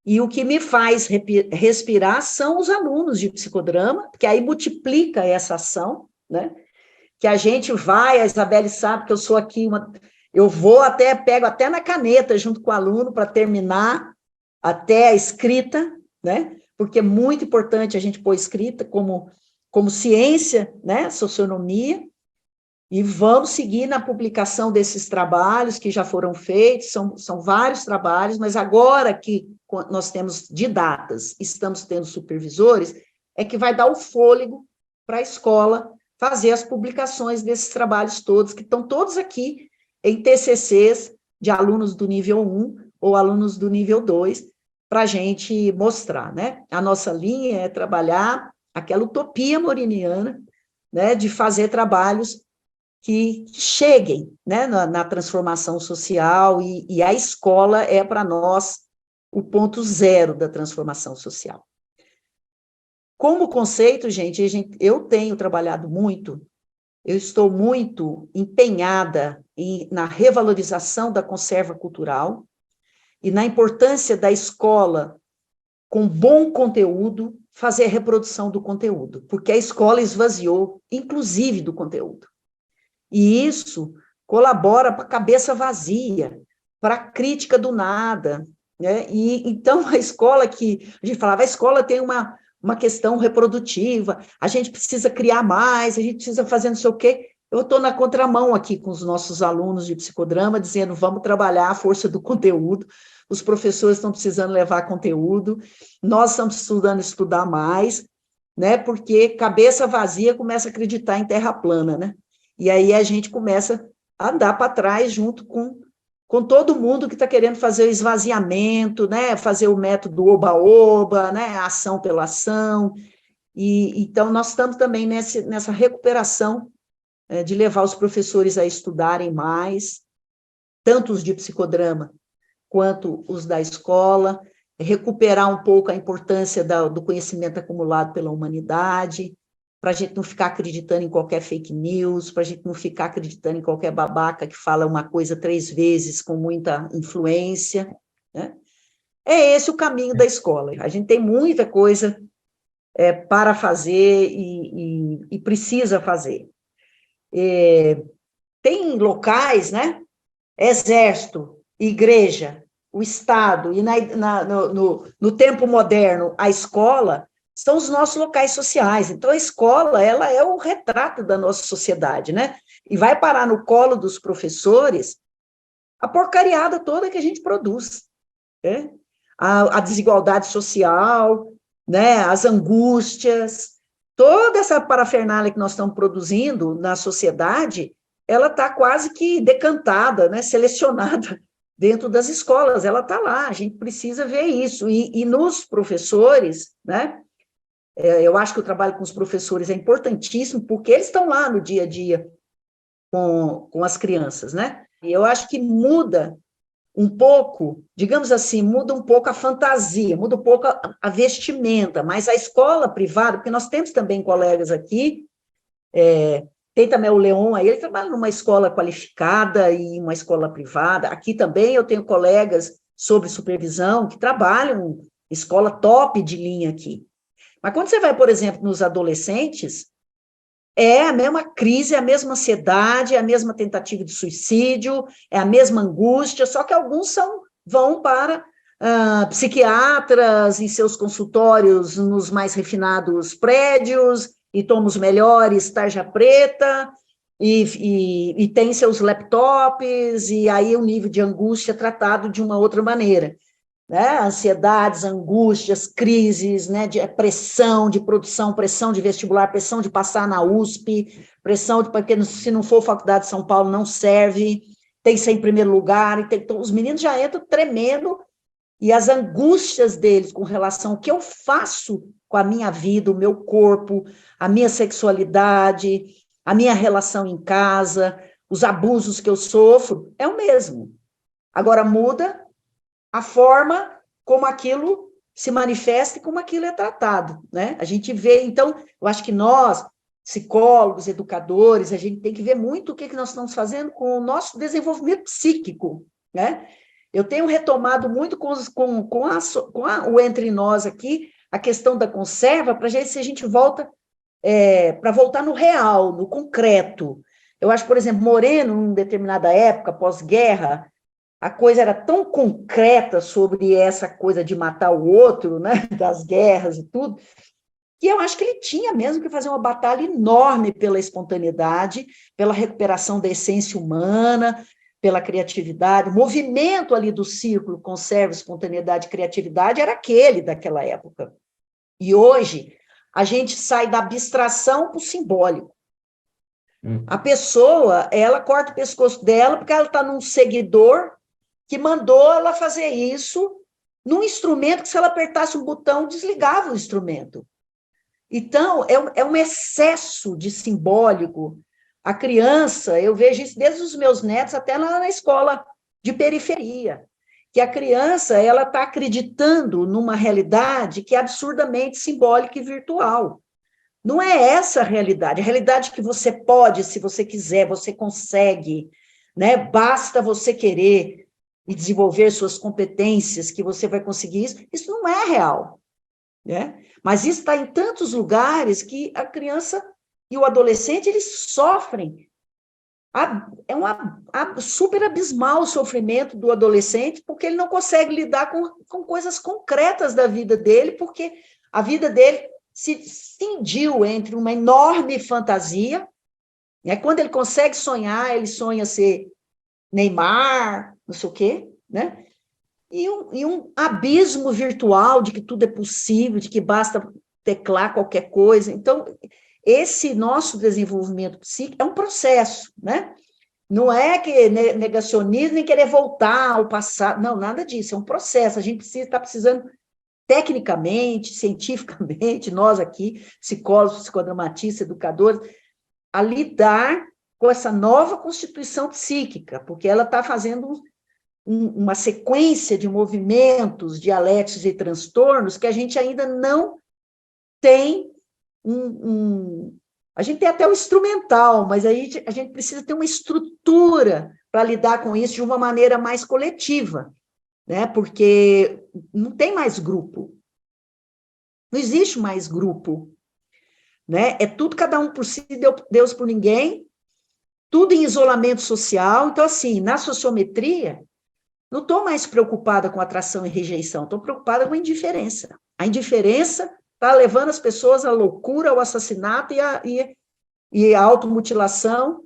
e o que me faz respirar são os alunos de psicodrama, porque aí multiplica essa ação, né? Que a gente vai, a Isabelle sabe que eu sou aqui, eu vou até, pego até na caneta junto com o aluno para terminar até a escrita, né? Porque é muito importante a gente pôr escrita como ciência, né? Socionomia, e vamos seguir na publicação desses trabalhos que já foram feitos, são vários trabalhos, mas agora que nós temos didatas, estamos tendo supervisores, é que vai dar o fôlego para a escola fazer as publicações desses trabalhos todos, que estão todos aqui em TCCs de alunos do nível 1 ou alunos do nível 2, para a gente mostrar, né? A nossa linha é trabalhar aquela utopia moriniana, né, de fazer trabalhos que cheguem, né, na transformação social, e a escola é, para nós, o ponto zero da transformação social. Como conceito, gente, eu tenho trabalhado muito, eu estou muito empenhada na revalorização da conserva cultural e na importância da escola, com bom conteúdo, fazer a reprodução do conteúdo, porque a escola esvaziou, inclusive, do conteúdo. E isso colabora para a cabeça vazia, para a crítica do nada, né? E então a escola a gente falava, a escola tem uma questão reprodutiva, a gente precisa criar mais, a gente precisa fazer não sei o quê. Eu estou na contramão aqui com os nossos alunos de psicodrama, dizendo, vamos trabalhar a força do conteúdo, os professores estão precisando levar conteúdo, nós estamos estudar mais, né? Porque cabeça vazia começa a acreditar em terra plana, né? E aí a gente começa a andar para trás junto com todo mundo que está querendo fazer o esvaziamento, né? Fazer o método oba-oba, né? A ação pela ação. E então, nós estamos também nessa recuperação de levar os professores a estudarem mais, tanto os de psicodrama quanto os da escola, recuperar um pouco a importância do conhecimento acumulado pela humanidade, para a gente não ficar acreditando em qualquer fake news, para a gente não ficar acreditando em qualquer babaca que fala uma coisa 3 vezes com muita influência, né? É esse o caminho da escola. A gente tem muita coisa para fazer e precisa fazer. Tem locais, né? exército, igreja, o Estado, e no tempo moderno, a escola, são os nossos locais sociais. Então, a escola, ela é o retrato da nossa sociedade, né? E vai parar no colo dos professores a porcariada toda que a gente produz, né? A desigualdade social, né? As angústias, toda essa parafernália que nós estamos produzindo na sociedade, ela está quase que decantada, né? Selecionada dentro das escolas, ela está lá, a gente precisa ver isso. E nos professores, né? Eu acho que o trabalho com os professores é importantíssimo, porque eles estão lá no dia a dia com as crianças, né? E eu acho que muda um pouco, digamos assim, muda um pouco a fantasia, muda um pouco a vestimenta, mas a escola privada, porque nós temos também colegas aqui, tem também o Leon, aí ele trabalha numa escola qualificada e uma escola privada, aqui também eu tenho colegas sobre supervisão que trabalham em escola top de linha aqui. Mas quando você vai, por exemplo, nos adolescentes, é a mesma crise, é a mesma ansiedade, é a mesma tentativa de suicídio, é a mesma angústia, só que alguns vão para psiquiatras em seus consultórios nos mais refinados prédios, e tomam os melhores tarja preta, e tem seus laptops, e aí o nível de angústia é tratado de uma outra maneira. Né, ansiedades, angústias, crises, né, de pressão de produção, pressão de vestibular, pressão de passar na USP, pressão de, porque se não for Faculdade de São Paulo não serve, tem que ser em primeiro lugar, então, os meninos já entram tremendo, e as angústias deles com relação ao que eu faço com a minha vida, o meu corpo, a minha sexualidade, a minha relação em casa, os abusos que eu sofro, é o mesmo. Agora muda a forma como aquilo se manifesta e como aquilo é tratado, né? A gente vê, então, eu acho que nós, psicólogos, educadores, a gente tem que ver muito o que nós estamos fazendo com o nosso desenvolvimento psíquico, né? Eu tenho retomado muito com o Entre Nós aqui, a questão da conserva, para ver se a gente volta, para voltar no real, no concreto. Eu acho, por exemplo, Moreno, em determinada época, pós-guerra, a coisa era tão concreta sobre essa coisa de matar o outro, né, das guerras e tudo, que eu acho que ele tinha mesmo que fazer uma batalha enorme pela espontaneidade, pela recuperação da essência humana, pela criatividade. O movimento ali do círculo conserva, espontaneidade e criatividade era aquele daquela época. E hoje a gente sai da abstração para o simbólico. A pessoa, ela corta o pescoço dela porque ela está num seguidor que mandou ela fazer isso num instrumento que, se ela apertasse um botão, desligava o instrumento. Então, é um excesso de simbólico. A criança, eu vejo isso desde os meus netos, até lá na escola de periferia, que a criança ela está acreditando numa realidade que é absurdamente simbólica e virtual. Não é essa a realidade que você pode, se você quiser, você consegue, né? Basta você querer e desenvolver suas competências, que você vai conseguir isso. Isso não é real, né? Mas isso está em tantos lugares que a criança e o adolescente, eles sofrem. É um super abismal o sofrimento do adolescente, porque ele não consegue lidar com coisas concretas da vida dele, porque a vida dele se cindiu entre uma enorme fantasia, né? Quando ele consegue sonhar, ele sonha ser Neymar, não sei o quê, né? E um abismo virtual de que tudo é possível, de que basta teclar qualquer coisa. Então, esse nosso desenvolvimento psíquico é um processo, né? Não é que negacionismo nem querer voltar ao passado, não, nada disso, é um processo. A gente está precisando tecnicamente, cientificamente, nós aqui, psicólogos, psicodramatistas, educadores, a lidar com essa nova constituição psíquica, porque ela está fazendo uma sequência de movimentos dialéticos e transtornos que a gente ainda não tem a gente tem até o instrumental, mas aí a gente precisa ter uma estrutura para lidar com isso de uma maneira mais coletiva, né? Porque não tem mais grupo, não existe mais grupo, né? É tudo cada um por si, Deus por ninguém, tudo em isolamento social. Então, assim, na sociometria, não estou mais preocupada com atração e rejeição, estou preocupada com a indiferença. A indiferença está levando as pessoas à loucura, ao assassinato e a automutilação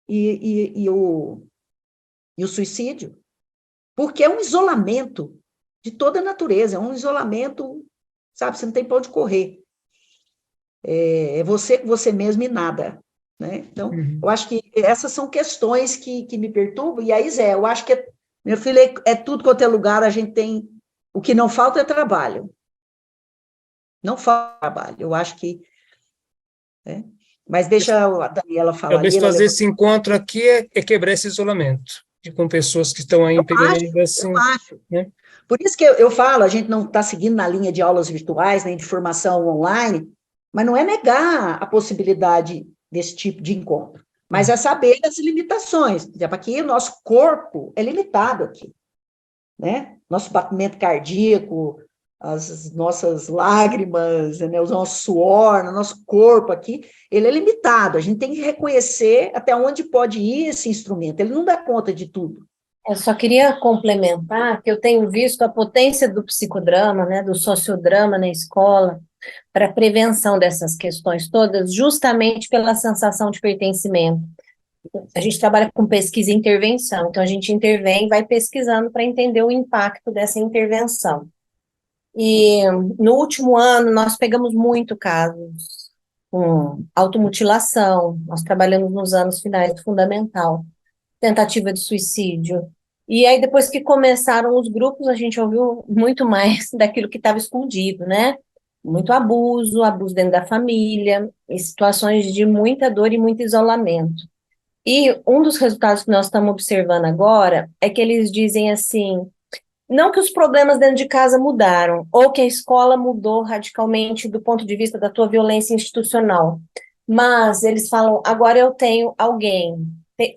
e o suicídio. Porque é um isolamento de toda a natureza, é um isolamento, sabe, você não tem para onde correr. É você com você mesmo e nada. Né? Então, eu acho que essas são questões que me perturbam, e aí, Zé, eu acho que, meu filho, é tudo quanto é lugar, a gente tem, o que não falta é trabalho. Não falta trabalho, eu acho que... Né? Mas deixa a Daniela falar. Talvez fazer esse encontro aqui é quebrar esse isolamento, com pessoas que estão aí em período assim. Eu acho. Né? Por isso que eu falo, a gente não está seguindo na linha de aulas virtuais, nem de formação online, mas não é negar a possibilidade desse tipo de encontro, mas é saber as limitações. Por exemplo, aqui o nosso corpo é limitado aqui, né? Nosso batimento cardíaco, as nossas lágrimas, né? O nosso suor, o nosso corpo aqui, ele é limitado. A gente tem que reconhecer até onde pode ir esse instrumento. Ele não dá conta de tudo. Eu só queria complementar que eu tenho visto a potência do psicodrama, né, do sociodrama na escola, para a prevenção dessas questões todas, justamente pela sensação de pertencimento. A gente trabalha com pesquisa e intervenção, então a gente intervém e vai pesquisando para entender o impacto dessa intervenção. E no último ano nós pegamos muito casos com automutilação, nós trabalhamos nos anos finais do fundamental, tentativa de suicídio. E aí, depois que começaram os grupos, a gente ouviu muito mais daquilo que estava escondido, né? Muito abuso, abuso dentro da família, em situações de muita dor e muito isolamento. E um dos resultados que nós estamos observando agora é que eles dizem assim, não que os problemas dentro de casa mudaram, ou que a escola mudou radicalmente do ponto de vista da tua violência institucional, mas eles falam, agora eu tenho alguém.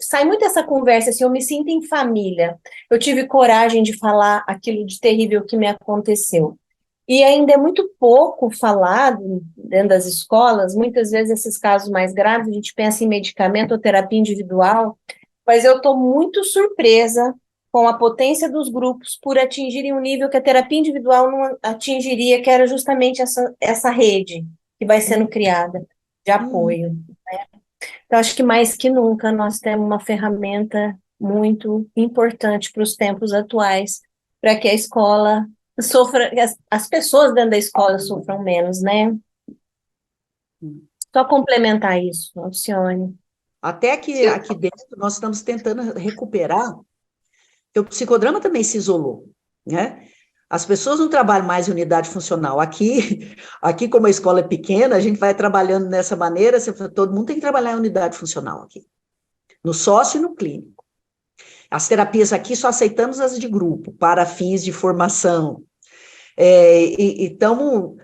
Sai muito essa conversa, assim, eu me sinto em família, eu tive coragem de falar aquilo de terrível que me aconteceu. E ainda é muito pouco falado dentro das escolas, muitas vezes esses casos mais graves, a gente pensa em medicamento ou terapia individual, mas eu estou muito surpresa com a potência dos grupos por atingirem um nível que a terapia individual não atingiria, que era justamente essa rede que vai sendo criada de apoio. Né? Então, acho que mais que nunca nós temos uma ferramenta muito importante para os tempos atuais, para que a escola sofra, as pessoas dentro da escola sofram menos, né? Só complementar isso, Alcione. Até que aqui dentro nós estamos tentando recuperar, porque o psicodrama também se isolou, né? As pessoas não trabalham mais em unidade funcional. Aqui como a escola é pequena, a gente vai trabalhando dessa maneira, todo mundo tem que trabalhar em unidade funcional aqui, no sócio e no clínico. As terapias aqui só aceitamos as de grupo, para fins de formação. E estamos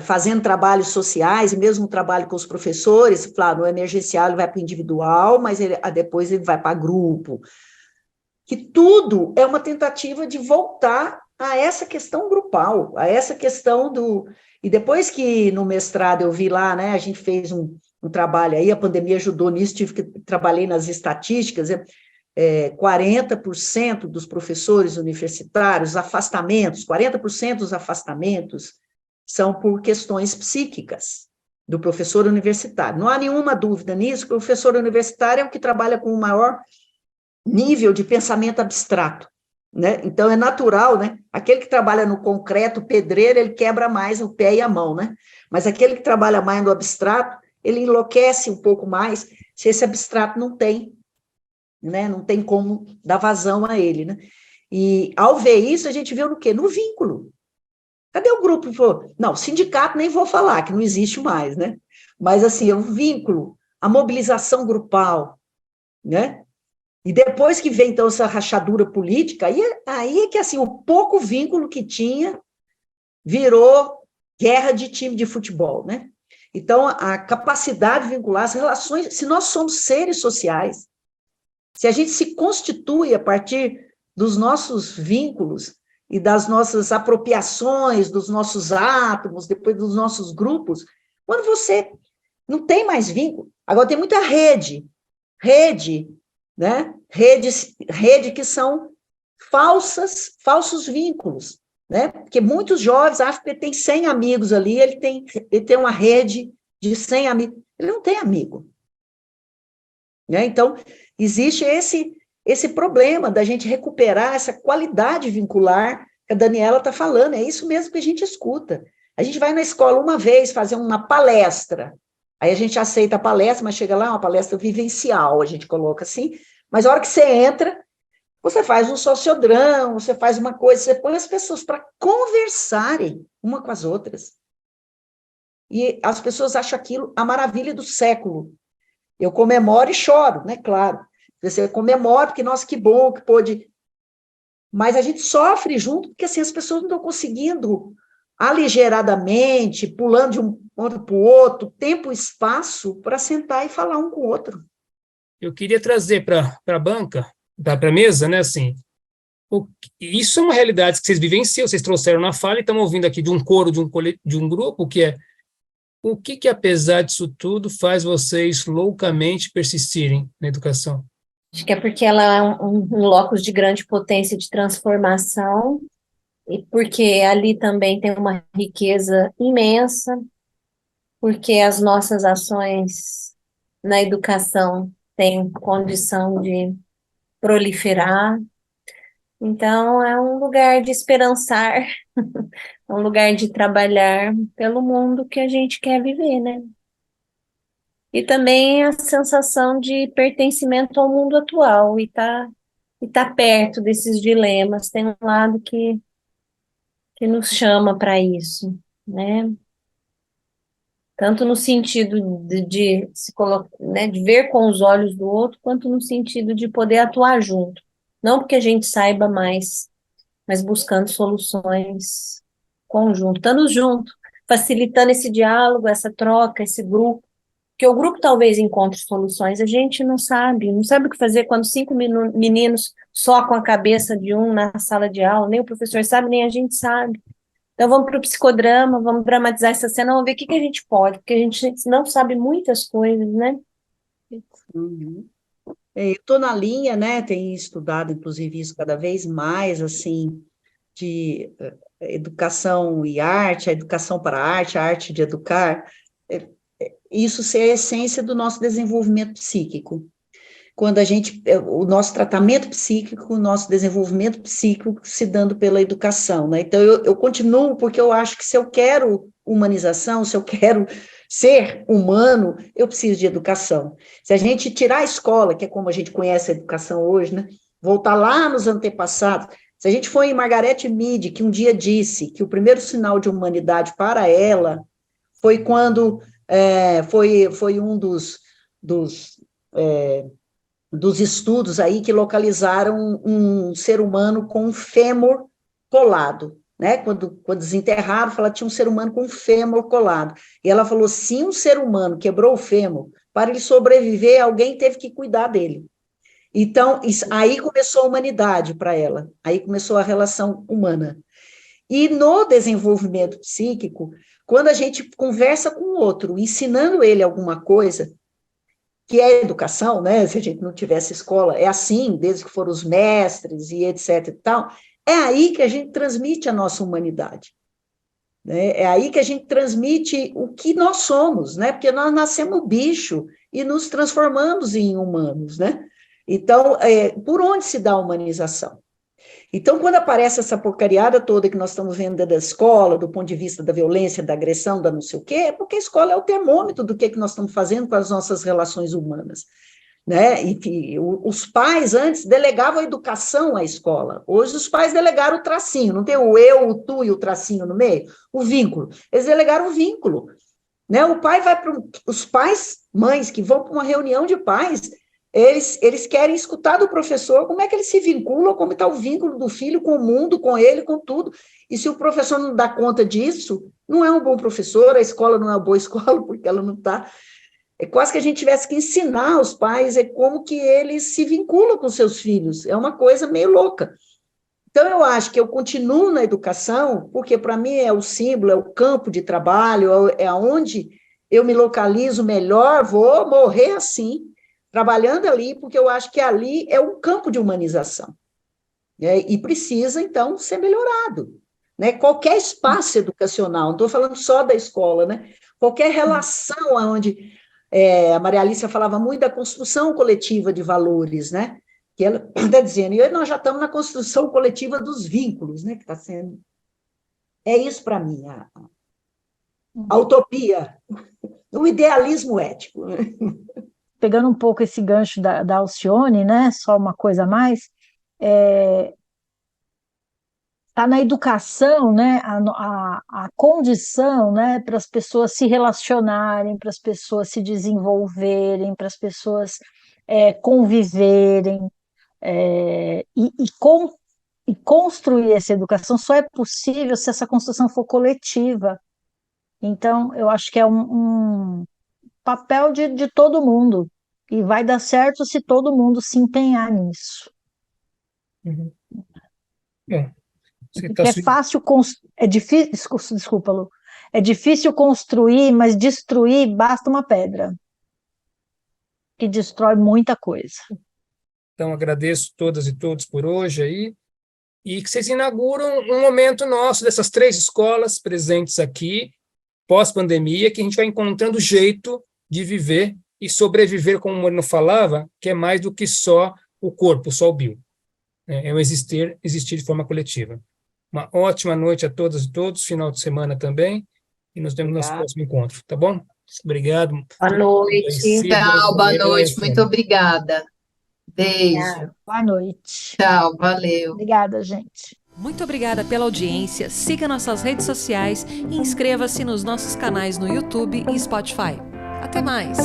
fazendo trabalhos sociais, e mesmo trabalho com os professores, claro, no emergencial ele vai para o individual, mas depois ele vai para grupo. Que tudo é uma tentativa de voltar a essa questão grupal, a essa questão do... E depois que no mestrado eu vi lá, né, a gente fez um trabalho aí, a pandemia ajudou nisso, trabalhei nas estatísticas, 40% dos professores universitários, afastamentos, 40% dos afastamentos são por questões psíquicas do professor universitário. Não há nenhuma dúvida nisso, que o professor universitário é o que trabalha com o maior nível de pensamento abstrato, né? Então, é natural, né? Aquele que trabalha no concreto, pedreiro, ele quebra mais o pé e a mão, né? Mas aquele que trabalha mais no abstrato, ele enlouquece um pouco mais, se esse abstrato não tem, né? Não tem como dar vazão a ele, né? E, ao ver isso, a gente viu no quê? No vínculo. Cadê o grupo? Não, sindicato nem vou falar, que não existe mais, né? Mas, assim, é um vínculo, a mobilização grupal, né? E depois que vem, então, essa rachadura política, aí é que, assim, o pouco vínculo que tinha virou guerra de time de futebol, né? Então, a capacidade de vincular as relações, se nós somos seres sociais, se a gente se constitui a partir dos nossos vínculos e das nossas apropriações, dos nossos átomos, depois dos nossos grupos, quando você não tem mais vínculo, agora tem muita rede rede, né? Rede que são falsos vínculos, né? Porque muitos jovens acham que ele tem 100 amigos ali, ele tem uma rede de 100 amigos. Ele não tem amigo, né? Então, existe esse problema da gente recuperar essa qualidade vincular que a Daniela está falando, é isso mesmo que a gente escuta. A gente vai na escola uma vez fazer uma palestra, aí a gente aceita a palestra, mas chega lá, uma palestra vivencial, a gente coloca assim, mas a hora que você entra, você faz um sociodrama, você faz uma coisa, você põe as pessoas para conversarem uma com as outras. E as pessoas acham aquilo a maravilha do século. Eu comemoro e choro, né? Claro. Você comemora, porque, nossa, que bom que pôde. Mas a gente sofre junto, porque assim, as pessoas não estão conseguindo, aligeradamente, pulando de um ponto para o outro, tempo e espaço para sentar e falar um com o outro. Eu queria trazer para a banca, para a mesa, né, assim, isso é uma realidade que vocês vivenciam, vocês trouxeram na fala e estão ouvindo aqui de um coro, de um grupo, que é o que, apesar disso tudo, faz vocês loucamente persistirem na educação? Acho que é porque ela é um locus de grande potência de transformação, e porque ali também tem uma riqueza imensa, porque as nossas ações na educação têm condição de proliferar. Então, é um lugar de esperançar, é um lugar de trabalhar pelo mundo que a gente quer viver, né? E também a sensação de pertencimento ao mundo atual e tá perto desses dilemas. Tem um lado que nos chama para isso, né? Tanto no sentido de se colocar, né, de ver com os olhos do outro, quanto no sentido de poder atuar junto. Não porque a gente saiba mais, mas buscando soluções conjunto, estando junto, facilitando esse diálogo, essa troca, esse grupo. Porque o grupo talvez encontre soluções, a gente não sabe o que fazer quando 5 meninos socam a cabeça de um na sala de aula, nem o professor sabe, nem a gente sabe. Então vamos para o psicodrama, vamos dramatizar essa cena, vamos ver o que a gente pode, porque a gente não sabe muitas coisas, né? Uhum. Eu estou na linha, né, tenho estudado, inclusive, isso cada vez mais, assim, de educação e arte, a educação para a arte de educar, isso ser a essência do nosso desenvolvimento psíquico. Quando o nosso tratamento psíquico, o nosso desenvolvimento psíquico se dando pela educação, né? Então, eu continuo, porque eu acho que se eu quero humanização, se eu quero ser humano, eu preciso de educação. Se a gente tirar a escola, que é como a gente conhece a educação hoje, né? Voltar lá nos antepassados, se a gente for em Margaret Mead, que um dia disse que o primeiro sinal de humanidade para ela foi quando foi um dos estudos aí que localizaram um ser humano com um fêmur colado, né? Quando desenterraram, falaram que tinha um ser humano com um fêmur colado. E ela falou, se um ser humano quebrou o fêmur, para ele sobreviver, alguém teve que cuidar dele. Então, aí começou a humanidade para ela, aí começou a relação humana. E no desenvolvimento psíquico, quando a gente conversa com o outro, ensinando ele alguma coisa, que é educação, né? Se a gente não tivesse escola, é assim, desde que foram os mestres e etc e tal, é aí que a gente transmite a nossa humanidade, né? É aí que a gente transmite o que nós somos, né? Porque nós nascemos bicho e nos transformamos em humanos, né? Então, por onde se dá a humanização? Então, quando aparece essa porcariada toda que nós estamos vendo da escola, do ponto de vista da violência, da agressão, da não sei o quê, é porque a escola é o termômetro do que nós estamos fazendo com as nossas relações humanas, né? Enfim, os pais antes delegavam a educação à escola, hoje os pais delegaram o tracinho, não tem o eu, o tu e o tracinho no meio? O vínculo, eles delegaram o vínculo, né? O pai vai para os pais, mães que vão para uma reunião de pais, eles querem escutar do professor como é que ele se vincula, como está o vínculo do filho com o mundo, com ele, com tudo. E se o professor não dá conta disso, não é um bom professor, a escola não é uma boa escola, porque ela não está. É quase que a gente tivesse que ensinar os pais como que eles se vinculam com seus filhos. É uma coisa meio louca. Então, eu acho que eu continuo na educação, porque para mim é o símbolo, é o campo de trabalho, é onde eu me localizo melhor, vou morrer assim, trabalhando ali, porque eu acho que ali é um campo de humanização, né? E precisa, então, ser melhorado, né? Qualquer espaço educacional, não estou falando só da escola, né? Qualquer relação onde a Maria Alicia falava muito da construção coletiva de valores, né? Que ela está dizendo, e nós já estamos na construção coletiva dos vínculos, né? Que está sendo... É isso para mim, a utopia, o idealismo ético. Pegando um pouco esse gancho da Alcione, né? Só uma coisa a mais, está na educação, né? A condição, né? Para as pessoas se relacionarem, para as pessoas se desenvolverem, para as pessoas conviverem, e construir essa educação só é possível se essa construção for coletiva. Então, eu acho que é um papel de todo mundo, e vai dar certo se todo mundo se empenhar nisso. Uhum. Bom, você Porque tá é fácil, é difícil, desculpa, Lu, é difícil construir, mas destruir basta uma pedra, que destrói muita coisa. Então, agradeço todas e todos por hoje aí, e que vocês inauguram um momento nosso dessas 3 escolas presentes aqui, pós-pandemia, que a gente vai encontrando jeito de viver e sobreviver, como o Moreno falava, que é mais do que só o corpo, só o bio. É um existir de forma coletiva. Uma ótima noite a todas e todos, final de semana também, e nos vemos no nosso próximo encontro, tá bom? Obrigado. Boa noite. Tchau, boa noite, muito obrigada. Beijo. Boa noite. Tchau, valeu. Obrigada, gente. Muito obrigada pela audiência, siga nossas redes sociais e inscreva-se nos nossos canais no YouTube e Spotify. Até mais!